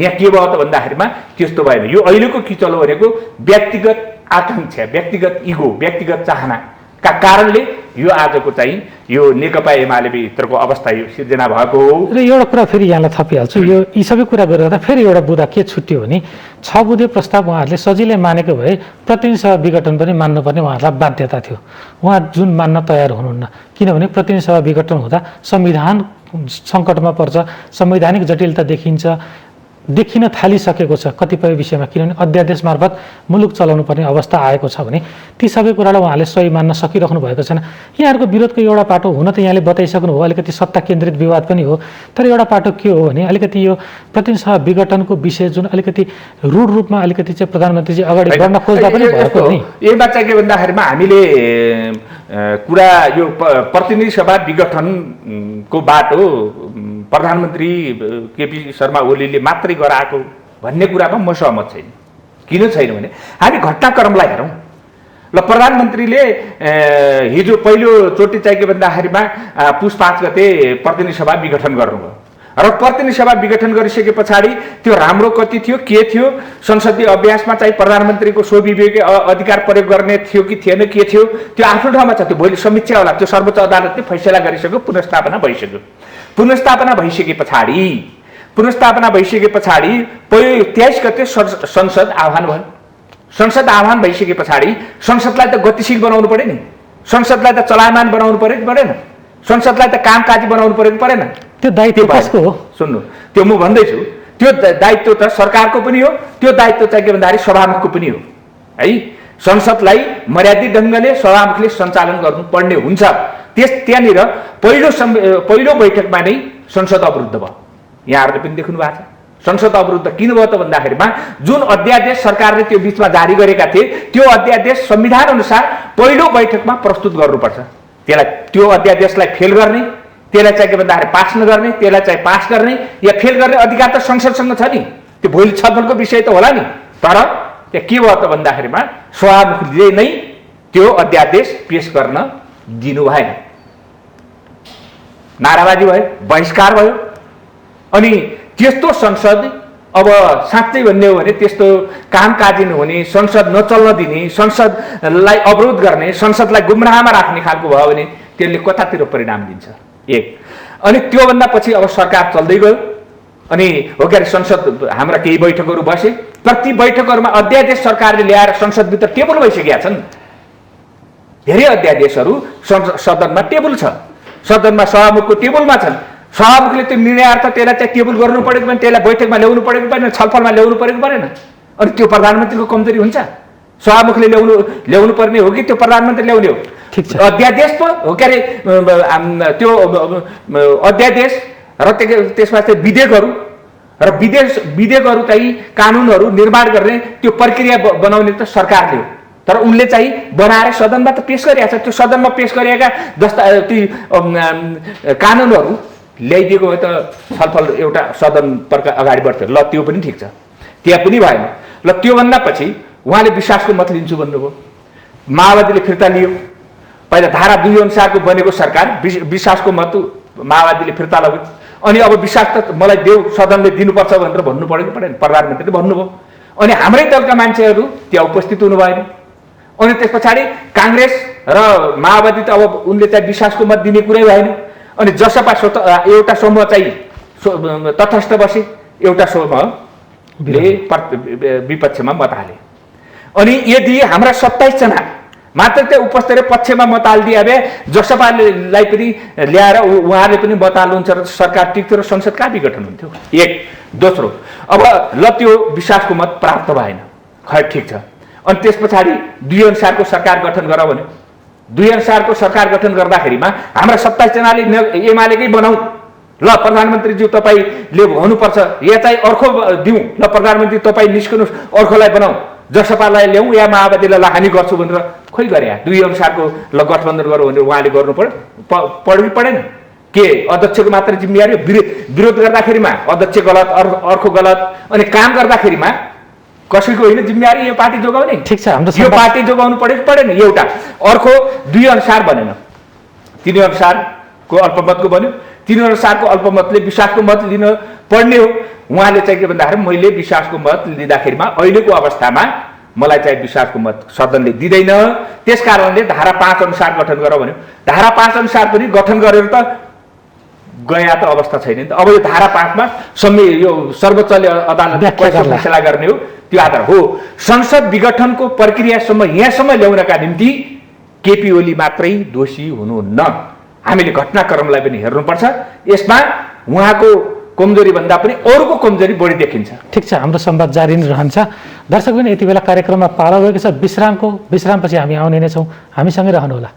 यहाँ के भयो त भन्दाखेरिमा त्यस्तो भएन। यो अहिलेको किचलो भनेको व्यक्तिगत आकाङ्क्षा, व्यक्तिगत इगो, व्यक्तिगत चाहनाका कारणले यो आजको चाहिँ यो नेकपा एमाले भित्रको अवस्था यो सिर्जना भएको हो। र एउटा कुरा फेरि यहाँलाई थपिहाल्छु, यो यी सबै कुरा गरेर फेरि एउटा बुँदा के छुट्यो भने 6 बुँदे प्रस्ताव उहाँहरूले सजिलै मानेको भए प्रतिनिधि सभा विघटन पनि मान्नुपर्ने उहाँहरूलाई बाध्यता थियो। उहाँ जुन मान्न तयार हुनुहुन्न, किनभने प्रतिनिधि सभा विघटन हुँदा संविधान सङ्कटमा पर्छ, संवैधानिक जटिलता देखिन थालिसकेको छ कतिपय विषयमा, किनभने अध्यादेश मार्फत मुलुक चलाउनु पर्ने अवस्था आएको छ भने ती सबै कुरालाई उहाँले सही मान्न सकिराख्नु भएको छैन। यहाँहरूको विरोधको एउटा पाटो हुन त यहाँले बताइसक्नु हो, अलिकति सत्ता केन्द्रित विवाद पनि हो, तर एउटा पाटो के हो भने अलिकति यो प्रतिनिधि सभा विघटनको विषय जुन अलिकति रूढ रूपमा अलिकति चाहिँ प्रधानमन्त्रीजी अगाडि बढ्न खोज्दा पनि भएको नि। यसमा चाहिँ के भन्दाखेरिमा हामीले कुरा यो प्रतिनिधि सभा विघटनको बाटो प्रधानमन्त्री केपी शर्मा ओलीले मात्रै गराएको भन्ने कुरामा म सहमत छैन। किन छैन भने हामी घटनाक्रमलाई हेरौँ। ल प्रधानमन्त्रीले हिजो पहिलोचोटि चाहिँ के भन्दाखेरिमा पुस 5 गते प्रतिनिधि सभा विघटन गर्नुभयो र प्रतिनिधि सभा विघटन गरिसके पछाडि त्यो राम्रो कति थियो, के थियो, संसदीय अभ्यासमा चाहिँ प्रधानमन्त्रीको स्वविवेकी अधिकार प्रयोग गर्ने थियो कि थिएन, के थियो त्यो आफ्नो ठाउँमा छ। त्यो भोलि समीक्षा होला, त्यो सर्वोच्च अदालतले फैसला गरिसक्यो, पुनर्स्थापना भइसक्यो। पुनर्स्थापना भइसके पछाडि 23 गते संसद आह्वान भयो। संसद आह्वान भइसके पछाडि संसदलाई त गतिशील बनाउनु पर्यो नि। संसदलाई त चलायमान बनाउनु पर्यो कि परेन? संसदलाई त कामकाजी बनाउनु पर्यो कि परेन? त्यो दायित्व कसको हो? सुन्नु, त्यो म भन्दैछु, त्यो दायित्व त सरकारको पनि हो, त्यो दायित्व चाहिँ के भन्दाखेरि सभामुखको पनि हो है। संसदलाई मर्यादित ढङ्गले सभामुखले सञ्चालन गर्नुपर्ने हुन्छ। त्यहाँनिर पहिलो बैठकमा नै संसद अवरुद्ध भयो। यहाँहरूले पनि देख्नु भएको छ। संसद अवरुद्ध किन भयो त भन्दाखेरिमा जुन अध्यादेश सरकारले त्यो बिचमा जारी गरेका थिए, त्यो अध्यादेश संविधान अनुसार पहिलो बैठकमा प्रस्तुत गर्नुपर्छ। त्यो अध्यादेशलाई फेल गर्ने, त्यसलाई चाहिँ के भन्दाखेरि पास नगर्ने, त्यसलाई चाहिँ पास गर्ने या फेल गर्ने अधिकार त संसदसँग छ नि। त्यो भोलि छलफलको विषय त होला नि। तर त्यहाँ के भयो त भन्दाखेरिमा सभामुखले नै त्यो अध्यादेश पेश गर्न दिनु भएन। नाराबाजी भयो, बहिष्कार भयो। अनि त्यस्तो संसद अब साँच्चै भन्ने हो भने त्यस्तो कामकाजी नहुने, संसद नचल्न दिने, संसदलाई अवरोध गर्ने, संसदलाई गुमराहमा राख्ने खालको भयो भने त्यसले कतातिर परिणाम दिन्छ? एक। अनि त्योभन्दा पछि अब सरकार चल्दै गयो। अनि हो के अरे संसद हाम्रा केही बैठकहरू बसे। प्रति बैठकहरूमा अध्यादेश सरकारले ल्याएर संसदभित्र टेबल भइसकेका छन्। धेरै अध्यादेशहरू सदनमा टेबल छ, सदनमा सभामुखको टेबलमा छन्। सभामुखले त्यो निर्णयार्थ त्यसलाई चाहिँ टेबल गर्नु परेको पनि, त्यसलाई बैठकमा ल्याउनु परेको परेन, छलफलमा ल्याउनु परेको परेन। अनि त्यो प्रधानमन्त्रीको कमजोरी हुन्छ? सभामुखले ल्याउनु पर्ने हो कि त्यो प्रधानमन्त्री ल्याउने हो? अध्यादेश पो हो के अरे त्यो अध्यादेश र त्यसमा चाहिँ विधेयकहरू र विधेयकहरू चाहिँ कानुनहरू निर्माण गर्ने त्यो प्रक्रिया बनाउने त सरकारले हो। तर उनले चाहिँ बनाएर सदनमा त पेश गरिरहेको छ। त्यो सदनमा पेश गरिएका ती कानुनहरू ल्याइदिएको भए त छलफल एउटा सदन अगाडि बढ्थ्यो। ल त्यो पनि ठिक छ, त्यहाँ पनि भएन। ल त्योभन्दा पछि उहाँले विश्वासको मत लिन्छु भन्नुभयो। माओवादीले फिर्ता लियो। पहिला धारा 2 अनुसारको बनेको सरकार विश्वासको मत माओवादीले फिर्ता लग्यो। अनि अब विश्वास त मलाई देऊ, सदनले दिनुपर्छ भनेर भन्नु पऱ्यो कि परेन? प्रधानमन्त्रीले भन्नुभयो। अनि हाम्रै दलका मान्छेहरू त्यहाँ उपस्थित हुनु भएन। अनि त्यस पछाडि काङ्ग्रेस र माओवादी त अब उनले चाहिँ विश्वासको मत दिने कुरै भएन। अनि जसपा एउटा समूह चाहिँ तटस्थ बसे, एउटा समूहले विपक्षमा मत हाले। अनि यदि हाम्रा 27 जना मात्र त्यो उपस्थित पक्षमा मत हालिदिए भए जसपालाई पनि ल्याएर उहाँले पनि मत हाल्नुहुन्छ र सरकार टिक्थ्यो र संसद कहाँ विघटन हुन्थ्यो? एक। दोस्रो, अब ल त्यो विश्वासको मत प्राप्त भएन, खै ठिक छ। अनि त्यस पछाडि 2 अनुसारको सरकार गठन गर भन्यो। 2 अनुसारको सरकार गठन गर्दाखेरिमा हाम्रा 27 जनाले एमालेकै बनाऊ, ल प्रधानमन्त्रीज्यू तपाईँले भन्नुपर्छ, या चाहिँ अर्को दिउँ, ल प्रधानमन्त्री तपाईँ निस्कनुहोस्, अर्कोलाई बनाऊ, जसपालाई ल्याउँ या माओवादीलाई लगानी गर्छु भनेर खोइ गरे। 2 अनुसारको ल गठबन्धन गरौँ भनेर उहाँले गर्नु पऱ्यो परेन? के अध्यक्षको मात्र जिम्मेवारी हो? विरोध गर्दाखेरिमा अध्यक्ष गलत, अर्को गलत, अनि काम गर्दाखेरिमा कसैको होइन जिम्मेवारी यो पार्टी जोगाउने? ठिक छ, हाम्रो यो पार्टी जोगाउनु परेको परेन? एउटा। अर्को 2 अनुसार बनेन, 3 अनुसारको अल्पमतको बन्यो। 3 अनुसारको अल्पमतले विश्वासको मत लिन पर्ने हो। उहाँले चाहिँ के भन्दाखेरि मैले विश्वासको मत लिँदाखेरिमा अहिलेको अवस्थामा मलाई चाहिँ विश्वासको मत सदनले दिँदैन, त्यस कारणले धारा 5 अनुसार गठन गर भन्यो। धारा 5 अनुसार पनि गठन गरेर त गया त अवस्था छैन नि त। अब यो धारा 5 मा यो सर्वोच्च अदालतले फैसला गर्ने हो, त्यो आधार हो। संसद विघटनको प्रक्रियासम्म यहाँसम्म ल्याउनका निम्ति केपी ओली मात्रै दोषी हुनुहुन्न। हामीले घटनाक्रमलाई पनि हेर्नुपर्छ। यसमा उहाँको कमजोरी भन्दा पनि अरूको कमजोरी बढी देखिन्छ। ठिक छ, हाम्रो संवाद जारी नै रहन्छ। दर्शक पनि यति बेला कार्यक्रममा पालो गएको छ। विश्रामपछि हामी आउने नै छौँ, हामीसँगै रहनुहोला।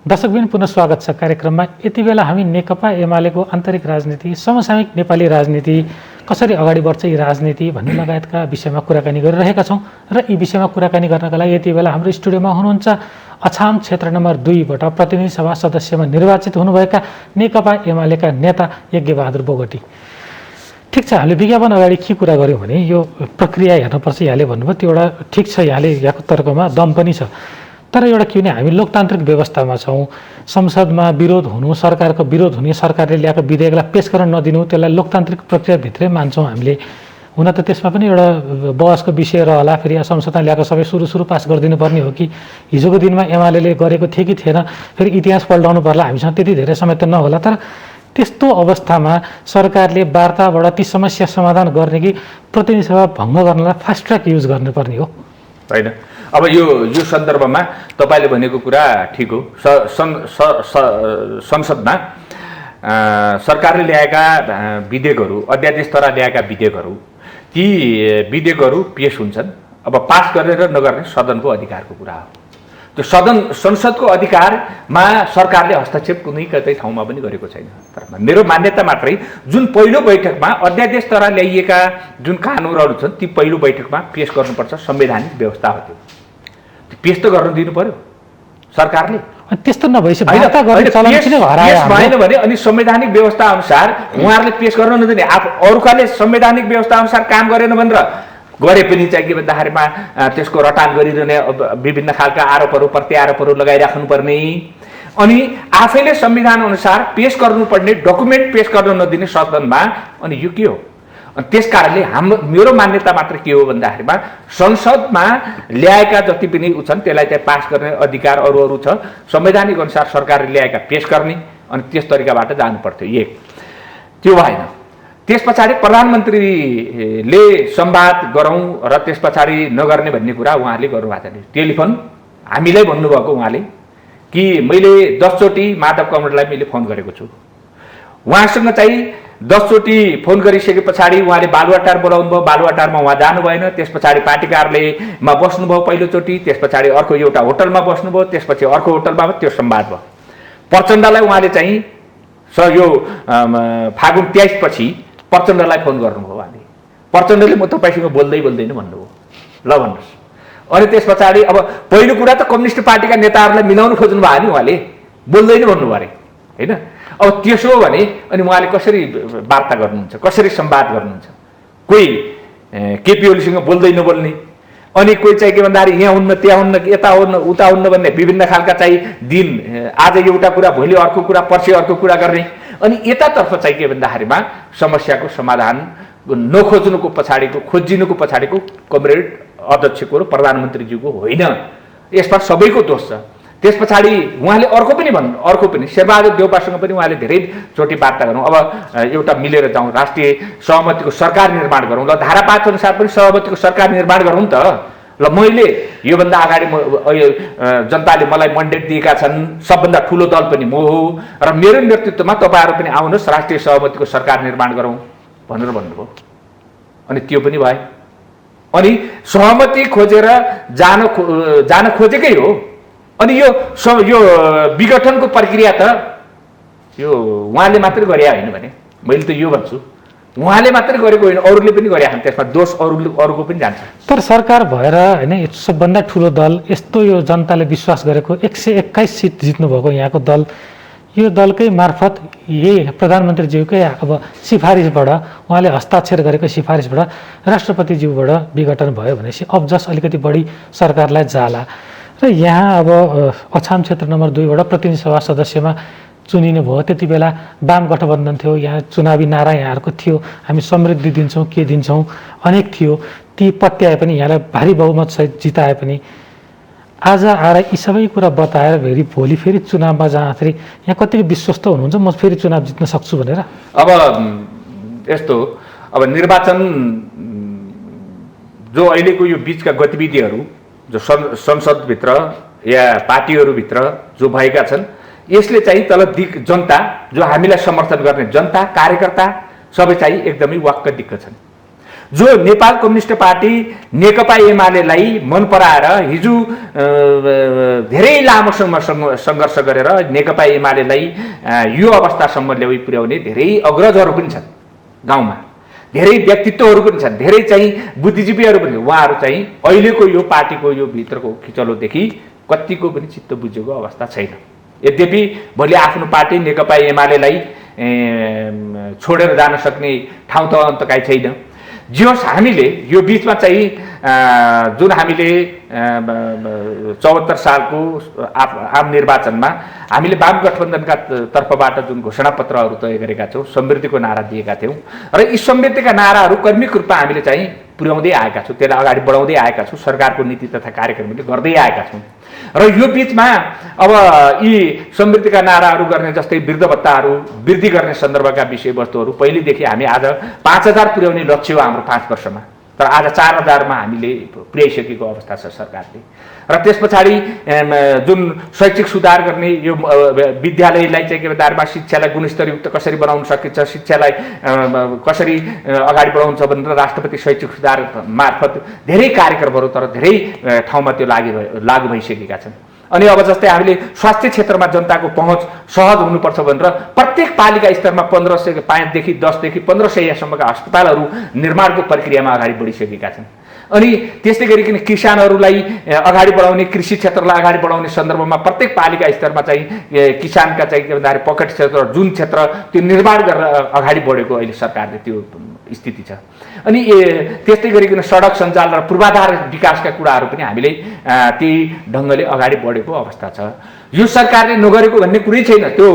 दर्शकबिन पुनः स्वागत छ कार्यक्रममा। यति बेला हामी नेकपा एमालेको आन्तरिक राजनीति, समसामयिक नेपाली राजनीति, कसरी अगाडि बढ्छ यी राजनीति भन्ने लगायतका विषयमा कुराकानी गरिरहेका छौँ। र यी विषयमा कुराकानी गर्नका लागि यति बेला हाम्रो स्टुडियोमा हुनुहुन्छ अछाम क्षेत्र नम्बर 2 बाट प्रतिनिधि सभा सदस्यमा निर्वाचित हुनुभएका नेकपा एमालेका नेता यज्ञबहादुर बोगटी। ठिक छ, हामीले विज्ञापन अगाडि के कुरा गऱ्यौँ भने यो प्रक्रिया हेर्नुपर्छ। यहाँले भन्नुभयो त्यो एउटा ठिक छ, यहाँले यहाँको तर्कमा दम पनि छ। तर एउटा के भने हामी लोकतान्त्रिक व्यवस्थामा छौँ। संसदमा विरोध हुनु, सरकारको विरोध हुने, सरकारले ल्याएको विधेयकलाई पेश गर्न नदिनु, त्यसलाई लोकतान्त्रिक प्रक्रियाभित्रै मान्छौँ हामीले। हुन त त्यसमा पनि एउटा बहसको विषय रहला। फेरि संसदमा ल्याएको सबै सुरु पास गरिदिनु पर्ने हो कि हिजोको दिनमा एमाले गरेको थियो कि थिएन, फेरि इतिहास पल्टाउनु पर्ला। हामीसँग त्यति धेरै समय त नहोला। तर त्यस्तो अवस्थामा सरकारले वार्ताबाट ती समस्या समाधान गर्ने कि प्रतिनिधि सभा भङ्ग गर्नलाई फास्ट ट्र्याक युज गर्नुपर्ने हो? होइन, अब यो सन्दर्भमा तपाईँले भनेको कुरा ठिक हो। संसदमा सरकारले ल्याएका विधेयकहरू, अध्यादेशद्वारा ल्याएका विधेयकहरू, ती विधेयकहरू पेश हुन्छन्। अब पास गर्ने र नगर्ने सदनको अधिकारको कुरा हो। त्यो संसदको अधिकारमा सरकारले हस्तक्षेप कुनै कतै ठाउँमा पनि गरेको छैन। तर मेरो मान्यता मात्रै जुन पहिलो बैठकमा अध्यादेशद्वारा ल्याइएका जुन कानुनहरू छन् ती पहिलो बैठकमा पेश गर्नुपर्छ, संवैधानिक व्यवस्था हो। त्यो पेश त गर्न दिनु पर्यो सरकारले। त्यस्तो नभएपछि वार्ता गर्ने चलन किन हरायो? भएन भने अनि संवैधानिक व्यवस्था अनुसार उहाँहरूले पेश गर्न नदिने, अरूकाले संवैधानिक व्यवस्था अनुसार काम गरेन भनेर गरे पनि चाहिँ के भन्दाखेरिमा त्यसको रटान गरिरहने विभिन्न खालका आरोपहरू प्रत्यारोपहरू लगाइराख्नुपर्ने, अनि आफैले संविधान अनुसार पेश गर्नुपर्ने डकुमेन्ट पेश गर्न नदिने सदनमा, अनि यो के हो? अनि त्यस कारणले मेरो मान्यता मात्र के हो भन्दाखेरिमा संसदमा ल्याएका जति पनि छन् त्यसलाई चाहिँ पास गर्ने अधिकार अरू छ। संवैधानिक अनुसार सरकारले ल्याएका पेश गर्ने अनि त्यस तरिकाबाट जानु पर्थ्यो। एक त्यो भएन। त्यस पछाडि प्रधानमन्त्रीले संवाद गरौँ र त्यस पछाडि नगर्ने भन्ने कुरा उहाँले गर्नुभएको छैन। टेलिफोन हामीलाई भन्नुभएको उहाँले कि मैले 10 चोटि माधव कमरेडलाई मैले फोन गरेको छु। उहाँसँग चाहिँ 10 चोटि फोन गरिसके पछाडि उहाँले बालुवाटार बोलाउनु भयो, बालुवाटारमा उहाँ जानु भएन। त्यस पछाडि पार्टी कार्यालयमा बस्नुभयो पहिलोचोटि, त्यस पछाडि अर्को एउटा होटलमा बस्नुभयो, त्यसपछि अर्को होटलमा त्यो संवाद भयो। प्रचण्डलाई उहाँले चाहिँ यो फागुन 23 पछि प्रचण्डलाई फोन गर्नुभयो उहाँले। प्रचण्डले म तपाईँसँग बोल्दैन भन्नुभयो। ल भन्नुहोस्। अनि त्यस पछाडि अब पहिलो कुरा त कम्युनिस्ट पार्टीका नेताहरूलाई मिलाउन खोज्नु भयो नि, उहाँले बोल्दैन भन्नुभयो अरे, होइन? अब त्यसो हो भने अनि उहाँले कसरी वार्ता गर्नुहुन्छ, कसरी संवाद गर्नुहुन्छ? कोही केपी ओलीसँग बोल्दै नबोल्ने, अनि कोही चाहिँ के भन्दाखेरि यहाँ हुन्न, त्यहाँ हुन्न, यता हुन्न, उता हुन्न भन्ने विभिन्न खालका चाहिँ दिन, आज एउटा कुरा भोलि अर्को कुरा, पर्सि अर्को कुरा गर्ने। अनि यतातर्फ चाहिँ के भन्दाखेरिमा समस्याको समाधान नखोज्नुको पछाडिको, खोजिनुको पछाडिको कमरेड अध्यक्षको र प्रधानमन्त्रीज्यूको होइन, यसमा सबैको दोष छ। त्यस पछाडि उहाँले अर्को पनि शेरबहादुर देउपासँग पनि उहाँले धेरैचोटि वार्ता गरौँ, अब एउटा मिलेर जाउँ, राष्ट्रिय सहमतिको सरकार निर्माण गरौँ। ल धारा 5 अनुसार पनि सहमतिको सरकार निर्माण गरौँ त। ल मैले योभन्दा अगाडि जनताले मलाई मन्डेट दिएका छन्, सबभन्दा ठुलो दल पनि म हो र मेरो नेतृत्वमा तपाईँहरू पनि आउनुहोस्, राष्ट्रिय सहमतिको सरकार निर्माण गरौँ भनेर भन्नुभयो। अनि त्यो पनि भयो। अनि सहमति खोजेर जान खोजेकै हो। अनि यो विघटनको प्रक्रिया त यो उहाँले मात्रै गरे होइन भने, मैले त यो भन्छु, उहाँले मात्रै गरेको होइन, अरूले पनि गरे, त्यसमा दोष अरूको पनि जान्छ। तर सरकार भएर होइन, सबभन्दा ठुलो दल, यस्तो यो जनताले विश्वास गरेको 121 सिट जित्नुभएको यहाँको दल, यो दलकै मार्फत यही प्रधानमन्त्रीज्यूकै अब सिफारिसबाट, उहाँले हस्ताक्षर गरेको सिफारिसबाट राष्ट्रपतिज्यूबाट विघटन भयो भनेपछि अब जस अलिकति बढी सरकारलाई जाला। र यहाँ अब अछाम क्षेत्र नम्बर 2बाट प्रतिनिधि सभा सदस्यमा चुनिनु भयो। त्यति बेला वाम गठबन्धन थियो, यहाँ चुनावी नारा यहाँहरूको थियो, हामी समृद्धि दिन्छौँ, के दिन्छौँ, अनेक थियो। ती पत्याए पनि यहाँलाई भारी बहुमतसहित जिताए पनि आज आएर यी सबै कुरा बताएर भोलि फेरि चुनावमा जाँदाखेरि यहाँ कतिको विश्वस्त हुनुहुन्छ म फेरि चुनाव जित्न सक्छु भनेर? अब यस्तो, अब निर्वाचन जो अहिलेको यो बिचका गतिविधिहरू जो संसदभित्र या पार्टीहरूभित्र जो भएका छन्, यसले चाहिँ तल जनता, जो हामीलाई समर्थन गर्ने जनता, कार्यकर्ता सबै चाहिँ एकदमै वाक्क दिक्क छन्। जो नेपाल कम्युनिस्ट पार्टी नेकपा एमालेलाई मन पराएर हिजो धेरै लामो सङ्घर्ष गरेर नेकपा एमालेलाई यो अवस्थासम्म पुर्याउने धेरै अग्रजहरू पनि छन्, गाउँमा धेरै व्यक्तित्वहरू पनि छन्, धेरै चाहिँ बुद्धिजीवीहरू पनि। उहाँहरू चाहिँ अहिलेको यो पार्टीको यो भित्रको खिचलोदेखि कतिको पनि चित्त बुझेको अवस्था छैन। यद्यपि भोलि आफ्नो पार्टी नेकपा एमालेलाई छोडेर जान सक्ने ठाउँ त अन्तकाई छैन। जे होस्, हामीले यो बिचमा चाहिँ जुन हामीले 74 सालको आम निर्वाचनमा हामीले वाम गठबन्धनका तर्फबाट जुन घोषणापत्रहरू तय गरेका छौँ, समृद्धिको नारा दिएका थियौँ र यी समृद्धिका नाराहरू कर्मिक रूपमा हामीले चाहिँ पुर्याउँदै आएका छौँ, त्यसलाई अगाडि बढाउँदै आएका छौँ, सरकारको नीति तथा कार्यक्रमले गर्दै आएका छौँ। र यो बिचमा अब यी समृद्धिका नाराहरू गर्ने जस्तै वृद्ध भत्ताहरू वृद्धि गर्ने सन्दर्भका विषयवस्तुहरू पहिलेदेखि हामी आज 5000 पुर्याउने लक्ष्य हो हाम्रो 5 वर्षमा, तर आज 4000मा हामीले पुर्याइसकेको अवस्था छ सरकारले। र त्यस पछाडि जुन शैक्षिक सुधार गर्ने यो विद्यालयलाई चाहिँ के भन्दा शिक्षालाई गुणस्तरयुक्त कसरी बनाउन सकिन्छ, शिक्षालाई कसरी अगाडि बढाउँछ भनेर राष्ट्रपति शैक्षिक सुधार मार्फत धेरै कार्यक्रमहरू तर धेरै ठाउँमा त्यो लागू भइसकेका छन्। अनि अब जस्तै हामीले स्वास्थ्य क्षेत्रमा जनताको पहुँच सहज हुनुपर्छ भनेर प्रत्येक पालिका स्तरमा 5 देखि 10 देखि 1500 सम्मका अस्पतालहरू निर्माणको प्रक्रियामा अगाडि बढिसकेका छन्। अनि त्यस्तै गरिकन किसानहरूलाई अगाडि बढाउने, कृषि क्षेत्रलाई अगाडि बढाउने सन्दर्भमा प्रत्येक पालिका स्तरमा चाहिँ किसानका चाहिँ के भन्दाखेरि पकेट क्षेत्र जुन क्षेत्र त्यो निर्माण गरेर अगाडि बढेको अहिले सरकारले त्यो स्थिति छ। अनि त्यस्तै गरिकन सडक सञ्जाल र पूर्वाधार विकासका कुराहरू पनि हामीले त्यही ढङ्गले अगाडि बढेको अवस्था छ। यो सरकारले नगरेको भन्ने कुरै छैन, त्यो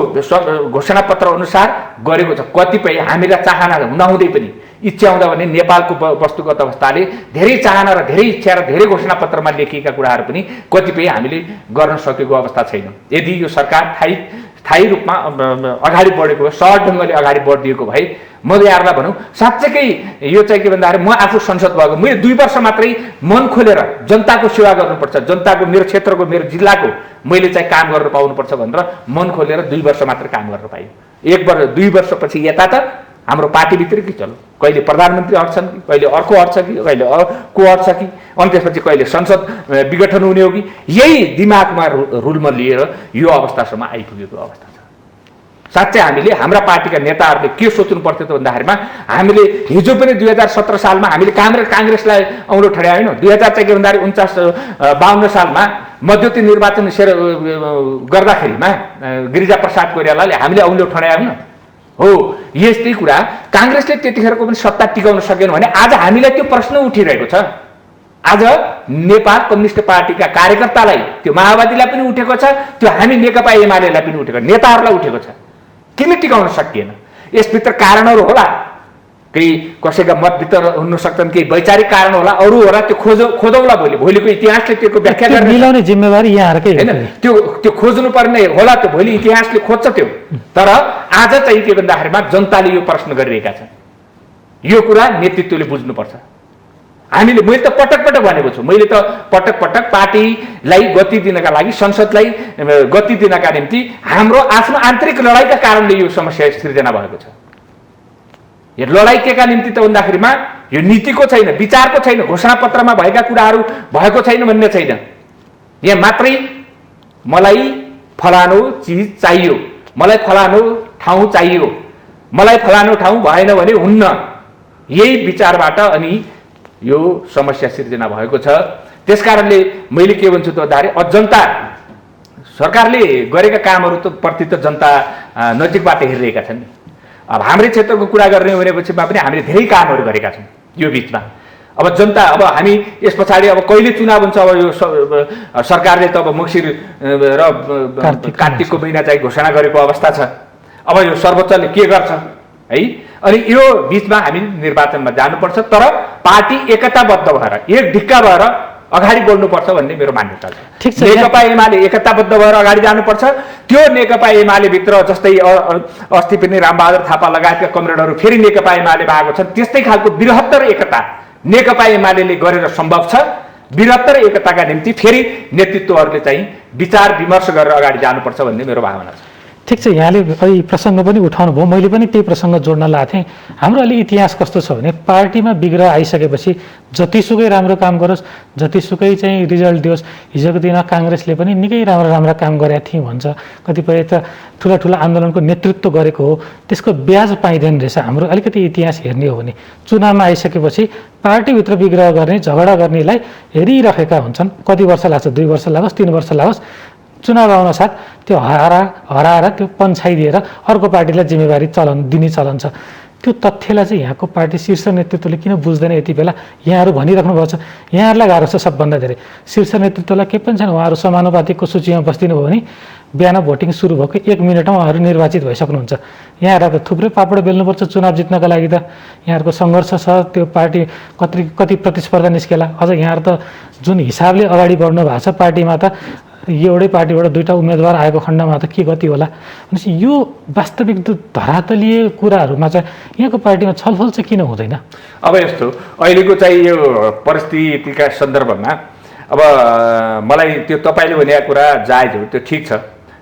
घोषणापत्र अनुसार गरेको छ। कतिपय हामीलाई चाहना हुँदाहुँदै पनि इच्छा हुँदा भने नेपालको वस्तुगत अवस्थाले धेरै चाहना र धेरै इच्छा र धेरै घोषणापत्रमा लेखिएका कुराहरू पनि कतिपय हामीले गर्न सकेको अवस्था छैन। यदि यो सरकार स्थायी रूपमा अगाडि बढेको भए, सहज ढङ्गले अगाडि बढिदिएको भए म यहाँहरूलाई भनौँ साँच्चैकै यो चाहिँ के भन्दाखेरि म आफू संसद भएको मैले 2 वर्ष मात्रै मन खोलेर जनताको सेवा गर्नुपर्छ, जनताको मेरो क्षेत्रको मेरो जिल्लाको मैले चाहिँ काम गर्न पाउनुपर्छ भनेर मन खोलेर 2 वर्ष मात्रै काम गर्न पाएँ। 1 वर्ष 2 वर्षपछि यता त हाम्रो पार्टीभित्र कि चलो कहिले प्रधानमन्त्री हट्छन् कि कहिले अर्को हट्छ कि कहिले को हट्छ कि अनि त्यसपछि कहिले संसद विघटन हुने हो कि यही दिमागमा रुलमा लिएर यो अवस्थासम्म आइपुगेको अवस्था छ। साँच्चै हामीले हाम्रा पार्टीका नेताहरूले के सोच्नु पर्थ्यो त भन्दाखेरिमा हामीले हिजो पनि 2017 सालमा हामीले काङ्ग्रेसलाई औँलो ठड्याएनौँ। 2000 चाहिँ के भन्दाखेरि 52 सालमा मध्यवर्ती निर्वाचन गर्दाखेरिमा गिरिजाप्रसाद कोइरालाले हामीले औँलो ठड्याएनौँ हो। यस्तै कुरा काङ्ग्रेसले त्यतिखेरको पनि सत्ता टिकाउन सकेन भने आज हामीलाई त्यो प्रश्न उठिरहेको छ। आज नेपाल कम्युनिस्ट पार्टीका कार्यकर्तालाई त्यो माओवादीलाई पनि उठेको छ, त्यो हामी नेकपा एमालेलाई पनि उठेको, नेताहरूलाई उठेको छ। किन टिकाउन सकिएन? यसभित्र कारणहरू होला, केही कसैका मत वितरण हुन सक्छन्, केही वैचारिक कारण होला, अरू होला, त्यो खोजौला भोलिको इतिहासले त्यसको व्याख्या गर्ने मिलाउने जिम्मेवारी यहाँहरुकै हैन। त्यो खोज्नु पर्ने होला, त्यो भोलि इतिहासले खोज्छ त्यो। तर आज चाहिँ के भन्दाखेरिमा जनताले यो प्रश्न गरिरहेका छन्। यो कुरा नेतृत्वले बुझ्नुपर्छ। हामीले मैले त पटक भनेको छु, मैले त पटक पार्टीलाई गति दिनका लागि, संसदलाई गति दिनका निम्ति हाम्रो आफ्नो आन्तरिक लडाईका कारणले यो समस्या सृजना भएको छ। यो लडाई केका निम्ति त भन्दाखेरिमा यो नीतिको छैन, विचारको छैन, घोषणापत्रमा भएका कुराहरू भएको छैन भन्ने छैन। यहाँ मात्रै मलाई फलानो चिज चाहियो, मलाई फलानो ठाउँ चाहियो, मलाई फलानो ठाउँ भएन भने हुन्न, यही विचारबाट अनि यो समस्या सिर्जना भएको छ। त्यसकारणले मैले के भन्छु त भन्दाखेरि जनता सरकारले गरेका कामहरू त प्रति त जनता नजिकबाट हेरिरहेका छन्। अब हाम्रै क्षेत्रको कुरा गर्ने भनेपछिमा पनि हामीले धेरै कामहरू गरेका छौँ यो बिचमा। अब जनता अब हामी यस पछाडि अब कहिले चुनाव हुन्छ, अब यो सरकारले त अब मङ्सिर र कार्तिकको महिना चाहिँ घोषणा गरेको अवस्था छ। अब यो सर्वोच्चले के गर्छ है, अनि यो बिचमा हामी निर्वाचनमा जानुपर्छ, तर पार्टी एकताबद्ध भएर एक ढिक्का भएर अगाडि बढ्नुपर्छ भन्ने मेरो मान्यता छ। नेकपा एमाले एकताबद्ध भएर अगाडि जानुपर्छ। त्यो नेकपा एमाले भित्र जस्तै अस्ति पनि रामबहादुर थापा लगायतका कमरेडहरू फेरि नेकपा एमाले भएको छन्, त्यस्तै खालको बृहत्तर एकता नेकपा एमाले गरेर सम्भव छ। बृहत्तर एकताका निम्ति फेरि नेतृत्वहरूले चाहिँ विचार विमर्श गरेर अगाडि जानुपर्छ भन्ने मेरो भावना छ। ठिक छ, यहाँले अहिले प्रसङ्ग पनि उठाउनु भयो, मैले पनि त्यही प्रसङ्ग जोड्न लागेको थिएँ। हाम्रो अलि इतिहास कस्तो छ भने पार्टीमा विग्रह आइसकेपछि जतिसुकै राम्रो काम गरोस्, जतिसुकै चाहिँ रिजल्ट दियोस्, हिजोको दिनमा काङ्ग्रेसले पनि निकै राम्रा काम गरेका थिएँ भन्छ, कतिपय त ठुला आन्दोलनको नेतृत्व गरेको हो, त्यसको ब्याज पाइँदैन रहेछ। हाम्रो अलिकति इतिहास हेर्ने हो भने चुनावमा आइसकेपछि पार्टीभित्र विग्रह गर्ने, झगडा गर्नेलाई हेरिरहेका हुन्छन्। कति वर्ष लाग्छ, 2 वर्ष लागोस्, 3 वर्ष लागोस्, चुनाव आउन साथ त्यो हराएर त्यो पन्छाइदिएर अर्को पार्टीलाई जिम्मेवारी दिने चलन छ। त्यो तथ्यलाई चाहिँ यहाँको पार्टी शीर्ष नेतृत्वले किन बुझ्दैन यति बेला? यहाँहरू भनिराख्नु भएको छ, यहाँहरूलाई गाह्रो छ सबभन्दा धेरै। शीर्ष नेतृत्वलाई केही पनि छैन, उहाँहरू समानुपातिकको सूचीमा बस्दिनु भयो भने बिहान भोटिङ सुरु भएको 1 मिनटमा उहाँहरू निर्वाचित भइसक्नुहुन्छ। यहाँहरूलाई त थुप्रै पापड बेल्नुपर्छ चुनाव जित्नका लागि त। यहाँहरूको सङ्घर्ष छ, त्यो पार्टी कति प्रतिस्पर्धा निस्केला। अझ यहाँहरू त जुन हिसाबले अगाडि बढ्नु भएको छ पार्टीमा त, एउटै पार्टीबाट 2टा उम्मेदवार आएको खण्डमा त के गति होला? भनेपछि यो वास्तविक धरातलीय कुराहरूमा चाहिँ यहाँको पार्टीमा छलफल चाहिँ किन हुँदैन? अब यस्तो अहिलेको चाहिँ यो परिस्थितिका सन्दर्भमा अब मलाई त्यो तपाईँले भनेको कुरा जायज हो, त्यो ठिक छ,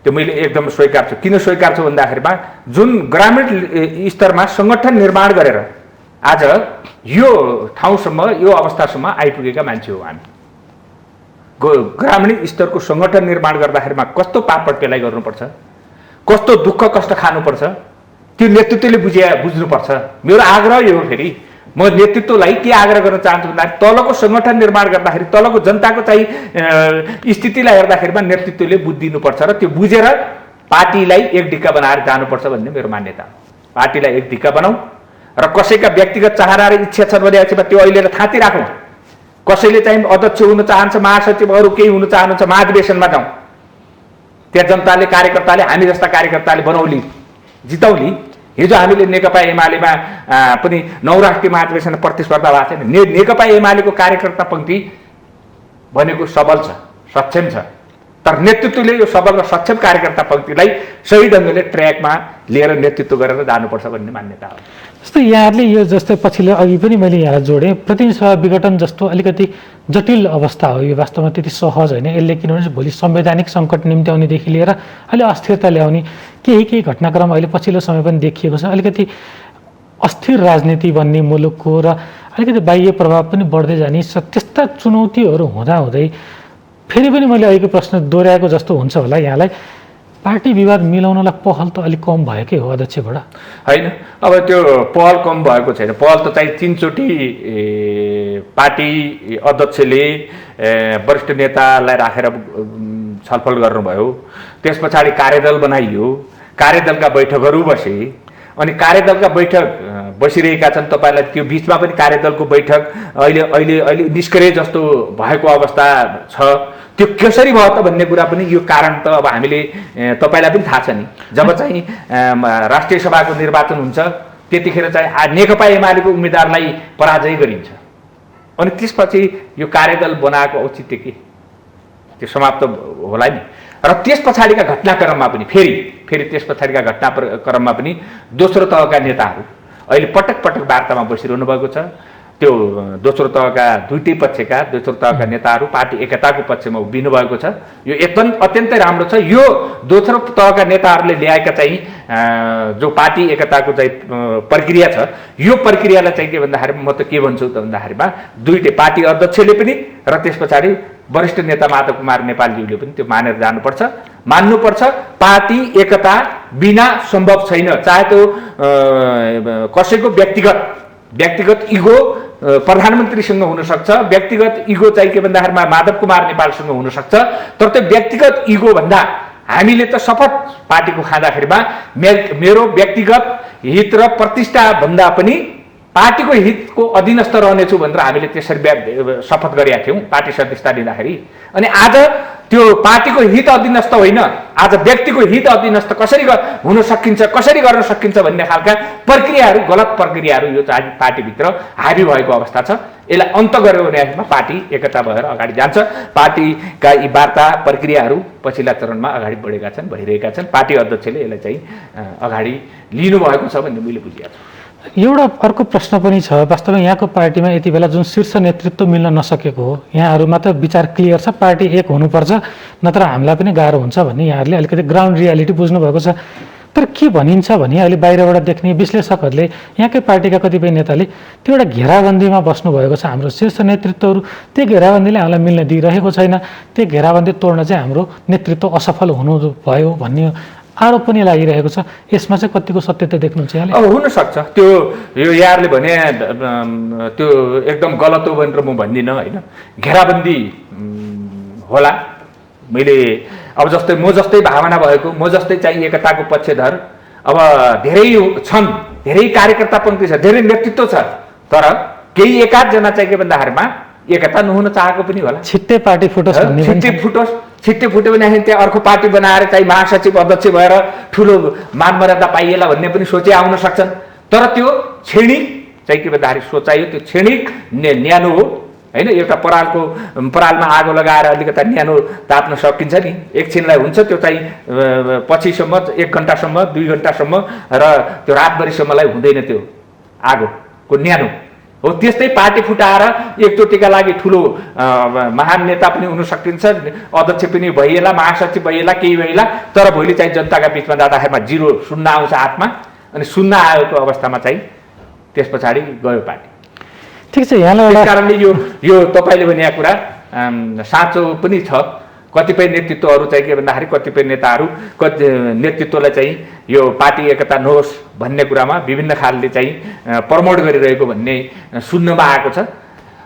त्यो मैले एकदम स्वीकार छु। किन स्वीकार छु भन्दाखेरिमा जुन ग्रामीण स्तरमा सङ्गठन निर्माण गरेर आज यो ठाउँसम्म यो अवस्थासम्म आइपुगेका मान्छे हो हामी। ग्रामीण स्तरको सङ्गठन निर्माण गर्दाखेरिमा कस्तो पापड पेलाइ गर्नुपर्छ, कस्तो दुःख कष्ट खानुपर्छ, त्यो नेतृत्वले बुझ्नुपर्छ। मेरो आग्रह यो हो, फेरि म नेतृत्वलाई के आग्रह गर्न चाहन्छु भन्दाखेरि तलको सङ्गठन निर्माण गर्दाखेरि तलको जनताको चाहिँ स्थितिलाई हेर्दाखेरिमा नेतृत्वले बुझिदिनुपर्छ र त्यो बुझेर पार्टीलाई एक ढिक्का बनाएर जानुपर्छ भन्ने मेरो मान्यता हो। पार्टीलाई एक ढिक्का बनाऊ र कसैका व्यक्तिगत चाहना र इच्छा छन् भनेपछि त्यो अहिले थाँती राखौँ। कसैले चाहिँ अध्यक्ष हुन चाहन्छ, महासचिव अरू केही हुन चाहनुहुन्छ, महाधिवेशनमा जाउँ, त्यहाँ जनताले कार्यकर्ताले हामी जस्ता कार्यकर्ताले बनौली जितौली। हिजो हामीले नेकपा एमालेमा पनि 9 राष्ट्रिय महाधिवेशनमा प्रतिस्पर्धा भएको छैन। नेकपा एमालेको कार्यकर्ता पङ्क्ति भनेको सबल छ, सक्षम छ, तर नेतृत्वले यो सबल र सक्षम कार्यकर्ता पङ्क्तिलाई सही ढङ्गले ट्र्याकमा लिएर नेतृत्व गरेर जानुपर्छ भन्ने मान्यता हो। जस्तो यहाँहरूले यो जस्तै पछिल्लो अघि पनि मैले यहाँ जोडेँ, प्रतिनिधि सभा विघटन जस्तो अलिकति जटिल अवस्था हो यो, वास्तवमा त्यति सहज होइन यसले, किनभने भोलि संवैधानिक सङ्कट निम्त्याउनेदेखि लिएर अहिले अस्थिरता ल्याउने केही घटनाक्रम अहिले पछिल्लो समय पनि देखिएको छ। अलिकति अस्थिर राजनीति बन्ने मुलुकको र अलिकति बाह्य प्रभाव पनि बढ्दै जाने त्यस्ता चुनौतीहरू हुँदाहुँदै फेरि पनि मैले अहिलेको प्रश्न दोहोऱ्याएको जस्तो हुन्छ होला यहाँलाई, पार्टी विवाद मिलाउनलाई पहल त अलिक कम भएकै हो अध्यक्षबाट? होइन, अब त्यो पहल कम भएको छैन। पहल त चाहिँ 3 चोटि पार्टी अध्यक्षले वरिष्ठ नेतालाई राखेर छलफल गर्नुभयो। त्यस पछाडि कार्यदल बनाइयो, कार्यदलका बैठकहरू बसे, अनि कार्यदलका बैठक बसिरहेका छन्। तपाईँलाई त्यो बिचमा पनि कार्यदलको बैठक अहिले निष्क्रिय जस्तो भएको अवस्था छ। त्यो कसरी भयो त भन्ने कुरा पनि यो कारण त अब हामीले तपाईँलाई पनि थाहा छ नि, जब चाहिँ राष्ट्रिय सभाको निर्वाचन हुन्छ त्यतिखेर चाहिँ नेकपा एमालेको उम्मेदवारलाई पराजय गरिन्छ, अनि त्यसपछि यो कार्यदल बनाएको औचित्य के? त्यो समाप्त होला नि। र त्यस पछाडिका घटनाक्रममा पनि फेरि त्यस पछाडिका घटनाक्रममा पनि दोस्रो तहका नेताहरू अहिले पटक वार्तामा बसिरहनु भएको छ। त्यो दोस्रो तहका दुईटै पक्षका दोस्रो तहका नेताहरू पार्टी एकताको पक्षमा उभिनु भएको छ। यो अत्यन्तै राम्रो छ। यो दोस्रो तहका नेताहरूले ल्याएका चाहिँ जो पार्टी एकताको चाहिँ प्रक्रिया छ, यो प्रक्रियालाई चाहिँ के भन्दाखेरि म त के भन्छु त भन्दाखेरिमा दुईटै पार्टी अध्यक्षले पनि र त्यस पछाडि वरिष्ठ नेता माधव कुमार नेपालज्यूले पनि त्यो मानेर जानुपर्छ, मान्नुपर्छ। पार्टी एकता बिना सम्भव छैन। चाहे त्यो कसैको व्यक्तिगत इगो प्रधानमन्त्रीसँग हुनसक्छ, व्यक्तिगत इगो चाहिँ के भन्दाखेरिमा माधव कुमार नेपालसँग हुनसक्छ, तर त्यो व्यक्तिगत इगो भन्दा हामीले त शपथ पार्टीको खाँदाखेरिमा मेरो व्यक्तिगत हित र प्रतिष्ठा भन्दा पनि पार्टीको हितको अधीनस्थ रहनेछु भनेर हामीले त्यसरी शपथ गरेका थियौँ पार्टी सदस्यता लिँदाखेरि। अनि आज त्यो पार्टीको हित अधीनस्थ होइन, आज व्यक्तिको हित अधीनस्थ कसरी हुन सकिन्छ, कसरी गर्न सकिन्छ भन्ने खालका प्रक्रियाहरू, गलत प्रक्रियाहरू यो चाहिँ पार्टीभित्र हाबी भएको अवस्था छ। यसलाई अन्त गर्यो भनेमा पार्टी एकता भएर अगाडि जान्छ। पार्टीका यी वार्ता प्रक्रियाहरू पछिल्ला चरणमा अगाडि बढेका छन्, भइरहेका छन्। पार्टी अध्यक्षले यसलाई चाहिँ अगाडि लिनुभएको छ भन्ने मैले बुझेको छु। एउटा अर्को प्रश्न पनि छ, वास्तवमा यहाँको पार्टीमा यति बेला जुन शीर्ष नेतृत्व मिल्न नसकेको हो, यहाँहरूमा त विचार क्लियर छ, पार्टी एक हुनुपर्छ नत्र हामीलाई पनि गाह्रो हुन्छ भन्ने यहाँहरूले अलिकति ग्राउन्ड रियालिटी बुझ्नु भएको छ। तर के भनिन्छ भने अहिले बाहिरबाट देख्ने विश्लेषकहरूले, यहाँकै पार्टीका कतिपय नेताले त्यो एउटा घेराबन्दीमा बस्नुभएको छ। हाम्रो शीर्ष नेतृत्वहरू त्यो घेराबन्दीले हामीलाई मिल्न दिइरहेको छैन, त्यो घेराबन्दी तोड्न चाहिँ हाम्रो नेतृत्व असफल हुनुभयो भन्ने आरोप पनि लागिरहेको छ। यसमा चाहिँ कतिको सत्यता देख्नुहुन्छ यहाँले? अब हुनसक्छ त्यो यो यहाँहरूले भने त्यो एकदम गलत हो भनेर म भन्दिनँ होइन। घेराबन्दी होला, मैले अब जस्तै म जस्तै भावना भएको, म जस्तै चाहिँ एकताको पक्षधर अब धेरै छन् धेरै कार्यकर्ता पङ्क्ति छ, धेरै नेतृत्व छ, तर केही एकाधजना चाहिँ के भन्दाखेरिमा एकता नहुन चाहेको पनि होला। छिट्टै पार्टी फुटोस् भन्ने पनि छिट्टै फुटोस्, छिट्टै फुट्यो भनेदेखि त्यहाँ अर्को पार्टी बनाएर चाहिँ महासचिव अध्यक्ष भएर ठुलो मान मर्यादा पाइएला भन्ने पनि सोचे आउन सक्छन्। तर त्यो क्षणिक चाहिँ के भन्दाखेरि सोचाइ हो, त्यो क्षणिक न्यानो हो होइन। एउटा परालमा आगो लगाएर अलिकता न्यानो ताप्न सकिन्छ नि, एकछिनलाई हुन्छ, त्यो चाहिँ पछिसम्म 1 घन्टासम्म 2 घन्टासम्म र त्यो रातभरिसम्मलाई हुँदैन त्यो आगोको न्यानो हो। त्यस्तै पार्टी फुटाएर एकचोटिका लागि ठुलो महान नेता पनि हुन सकिन्छ, अध्यक्ष पनि भइएला, महासचिव भइएला, केही भइएला, तर भोलि चाहिँ जनताका बिचमा जाँदाखेरिमा 0 आउँछ हातमा, अनि 0 आएको अवस्थामा चाहिँ त्यस पछाडि गयो पार्टी। ठिक छ, यहाँलाई त्यस कारणले यो तपाईँले भनेको कुरा साँचो पनि छ। कतिपय नेतृत्वहरू चाहिँ के भन्दाखेरि कतिपय नेताहरू नेतृत्वलाई चाहिँ यो पार्टी एकता नहोस् भन्ने कुरामा विभिन्न खालले चाहिँ प्रमोट गरिरहेको भन्ने सुन्नमा आएको छ।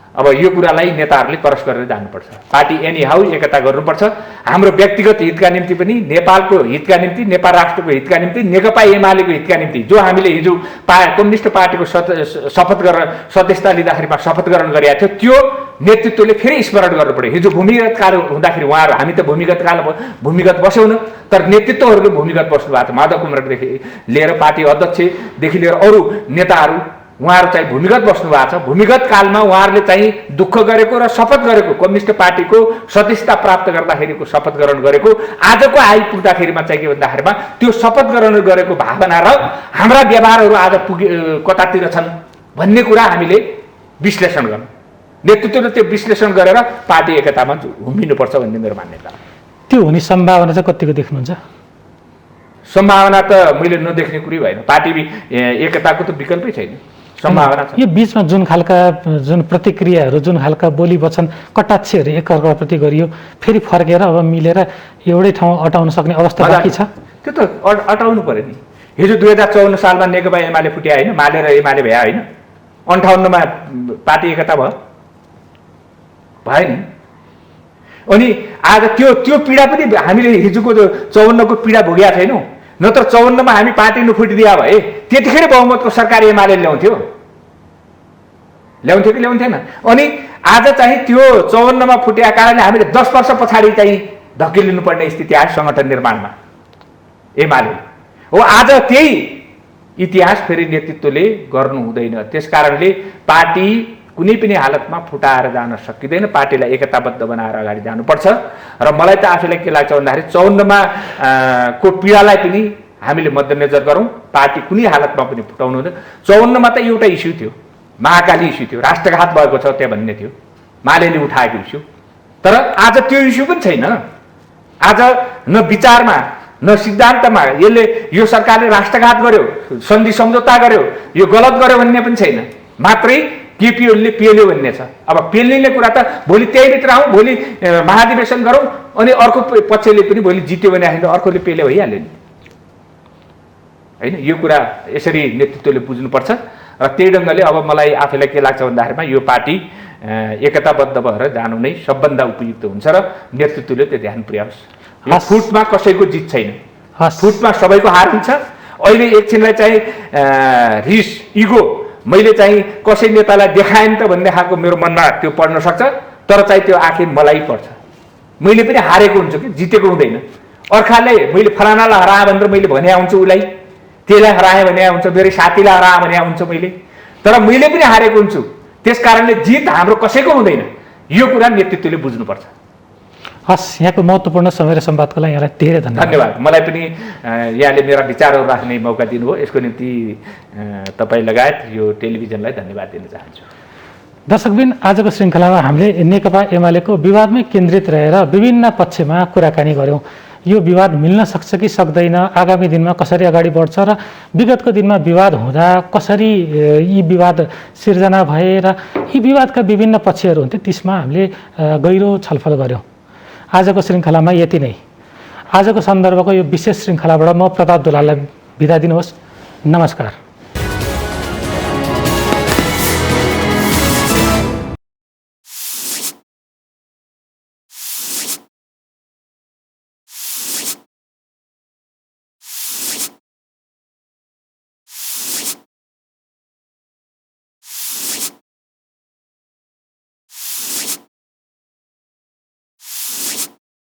अब यो कुरालाई नेताहरूले क्रस गरेर जानुपर्छ। पार्टी एनी हाउ एकता गर्नुपर्छ। हाम्रो व्यक्तिगत हितका निम्ति पनि, नेपालको हितका निम्ति, नेपाल राष्ट्रको हितका निम्ति, नेकपा एमालेको हितका निम्ति जो हामीले हिजो कम्युनिस्ट पार्टीको शपथ गरेर सदस्यता लिँदाखेरिमा शपथ ग्रहण गरेका थियो, त्यो नेतृत्वले फेरि स्मरण गर्नु पर्यो। हिजो भूमिगत काल हुँदाखेरि उहाँहरू, हामी त भूमिगत बस्यौँ, तर नेतृत्वहरूले भूमिगत बस्नु भएको छ। माधव कुमारदेखि लिएर पार्टी अध्यक्षदेखि लिएर अरू नेताहरू उहाँहरू चाहिँ भूमिगत बस्नु भएको छ। भूमिगत कालमा उहाँहरूले चाहिँ दुःख गरेको र शपथ गरेको, कम्युनिस्ट पार्टीको सदस्यता प्राप्त गर्दाखेरिको शपथ ग्रहण गरेको, आजको आइपुग्दाखेरिमा चाहिँ के भन्दाखेरिमा त्यो शपथ ग्रहण गरेको भावना र हाम्रा व्यवहारहरू आज कतातिर छन् भन्ने कुरा हामीले विश्लेषण गर्नु, नेतृत्वले त्यो विश्लेषण गरेर पार्टी एकतामा घुमिनुपर्छ भन्ने मेरो मान्यता। त्यो हुने सम्भावना चाहिँ कतिको देख्नुहुन्छ? सम्भावना त मैले नदेख्ने कुरै भएन। पार्टी एकताको त विकल्पै छैन, सम्भावना छ। यो बिचमा जुन प्रतिक्रियाहरू, जुन खालका बोली वचन कटाक्षहरू एकअर्काप्रति गरियो, फेरि फर्केर अब मिलेर एउटै ठाउँ अटाउन सक्ने अवस्था बाँकी छ? त्यो त अटाउनु पर्यो नि। हिजो 2054 सालमा नेकपा एमाले फुट्या होइन, माले र एमाले भए होइन, 58मा पार्टी एकता भयो नि। अनि आज त्यो पीडा पनि हामीले हिजोको 54को पीडा भोगेका छैनौँ। नत्र 54मा हामी पार्टी नफुटिदिया भए त्यतिखेर बहुमतको सरकार एमाले ल्याउँथ्यो कि ल्याउँथेन? अनि आज चाहिँ त्यो 54मा फुटेका कारणले हामीले 10 वर्ष पछाडि चाहिँ धकेलिनु पर्ने स्थिति आयो सङ्गठन निर्माणमा एमाले हो। आज त्यही इतिहास फेरि नेतृत्वले गर्नु हुँदैन। त्यस कारणले पार्टी कुनै पनि हालतमा फुटाएर जान सकिँदैन। पार्टीलाई एकताबद्ध बनाएर अगाडि जानुपर्छ। र मलाई त आफैलाई के लाग्छ भन्दाखेरि 54मा को पीडालाई पनि हामीले मध्यनजर गरौँ। पार्टी कुनै हालतमा पनि फुटाउनु हुँदैन। 54मा त एउटा इस्यु थियो, महाकाली इस्यु थियो, राष्ट्रघात भएको छ त्यहाँ भन्ने थियो, मालेले उठाएको इस्यु। तर आज त्यो इस्यु पनि छैन। आज न विचारमा न सिद्धान्तमा यसले यो सरकारले राष्ट्रघात गर्यो, सन्धि सम्झौता गर्यो, यो गलत गर्यो भन्ने पनि छैन। मात्रै केपीओलले पेल्यो भन्ने छ। अब पेल्ने कुरा त भोलि त्यहीभित्र आउँ, भोलि महाधिवेशन गरौँ, अनि अर्को पक्षले पनि भोलि जित्यो भने अर्कोले पेल्यो भइहाल्यो नि होइन। यो कुरा यसरी नेतृत्वले बुझ्नुपर्छ। र त्यही ढङ्गले अब मलाई आफैलाई के लाग्छ भन्दाखेरिमा यो पार्टी एकताबद्ध भएर जानु नै सबभन्दा उपयुक्त हुन्छ र नेतृत्वले त्यो ध्यान पुर्याओस्। फुटमा कसैको जित छैन, फुटमा सबैको हार हुन्छ। अहिले एकछिनलाई चाहिँ रिस, इगो, मैले चाहिँ कसै नेतालाई देखाएँ नि त भन्ने खालको मेरो मनमा त्यो पढ्न सक्छ। तर चाहिँ त्यो आखिर मलाई पर्छ। मैले पनि हारेको हुन्छु कि जितेको हुँदैन। अर्काले मैले फलानालाई हराएँ भनेर मैले भने आउँछु, उसलाई त्यसलाई हराएँ भने आउँछ, मेरो साथीलाई हराएँ भने आउँछ मैले, तर मैले पनि हारेको हुन्छु। त्यस कारणले जित हाम्रो कसैको हुँदैन। यो कुरा नेतृत्वले बुझ्नुपर्छ। हस्, यहाँको महत्त्वपूर्ण समय र सम्वादको लागि यहाँलाई धेरै धन्यवाद। मलाई पनि यहाँले मेरा विचारहरू राख्ने मौका दिनुभयो, यसको निम्ति तपाईँ लगायत यो टेलिभिजनलाई धन्यवाद दिन चाहन्छु। दर्शकबिन, आजको श्रृङ्खलामा हामीले नेकपा एमालेको विवादमै केन्द्रित रहेर विभिन्न पक्षमा कुराकानी गऱ्यौँ। यो विवाद मिल्न सक्छ कि सक्दैन, आगामी दिनमा कसरी अगाडि बढ्छ र विगतको दिनमा विवाद हुँदा कसरी यी विवाद सिर्जना भए र यी विवादका विभिन्न पक्षहरू हुन्थे, त्यसमा हामीले गहिरो छलफल गऱ्यौँ। आजको श्रृङ्खलामा यति नै। आजको सन्दर्भको यो विशेष श्रृङ्खलाबाट म प्रताप दुलाललाई बिदा दिनुहोस्। नमस्कार।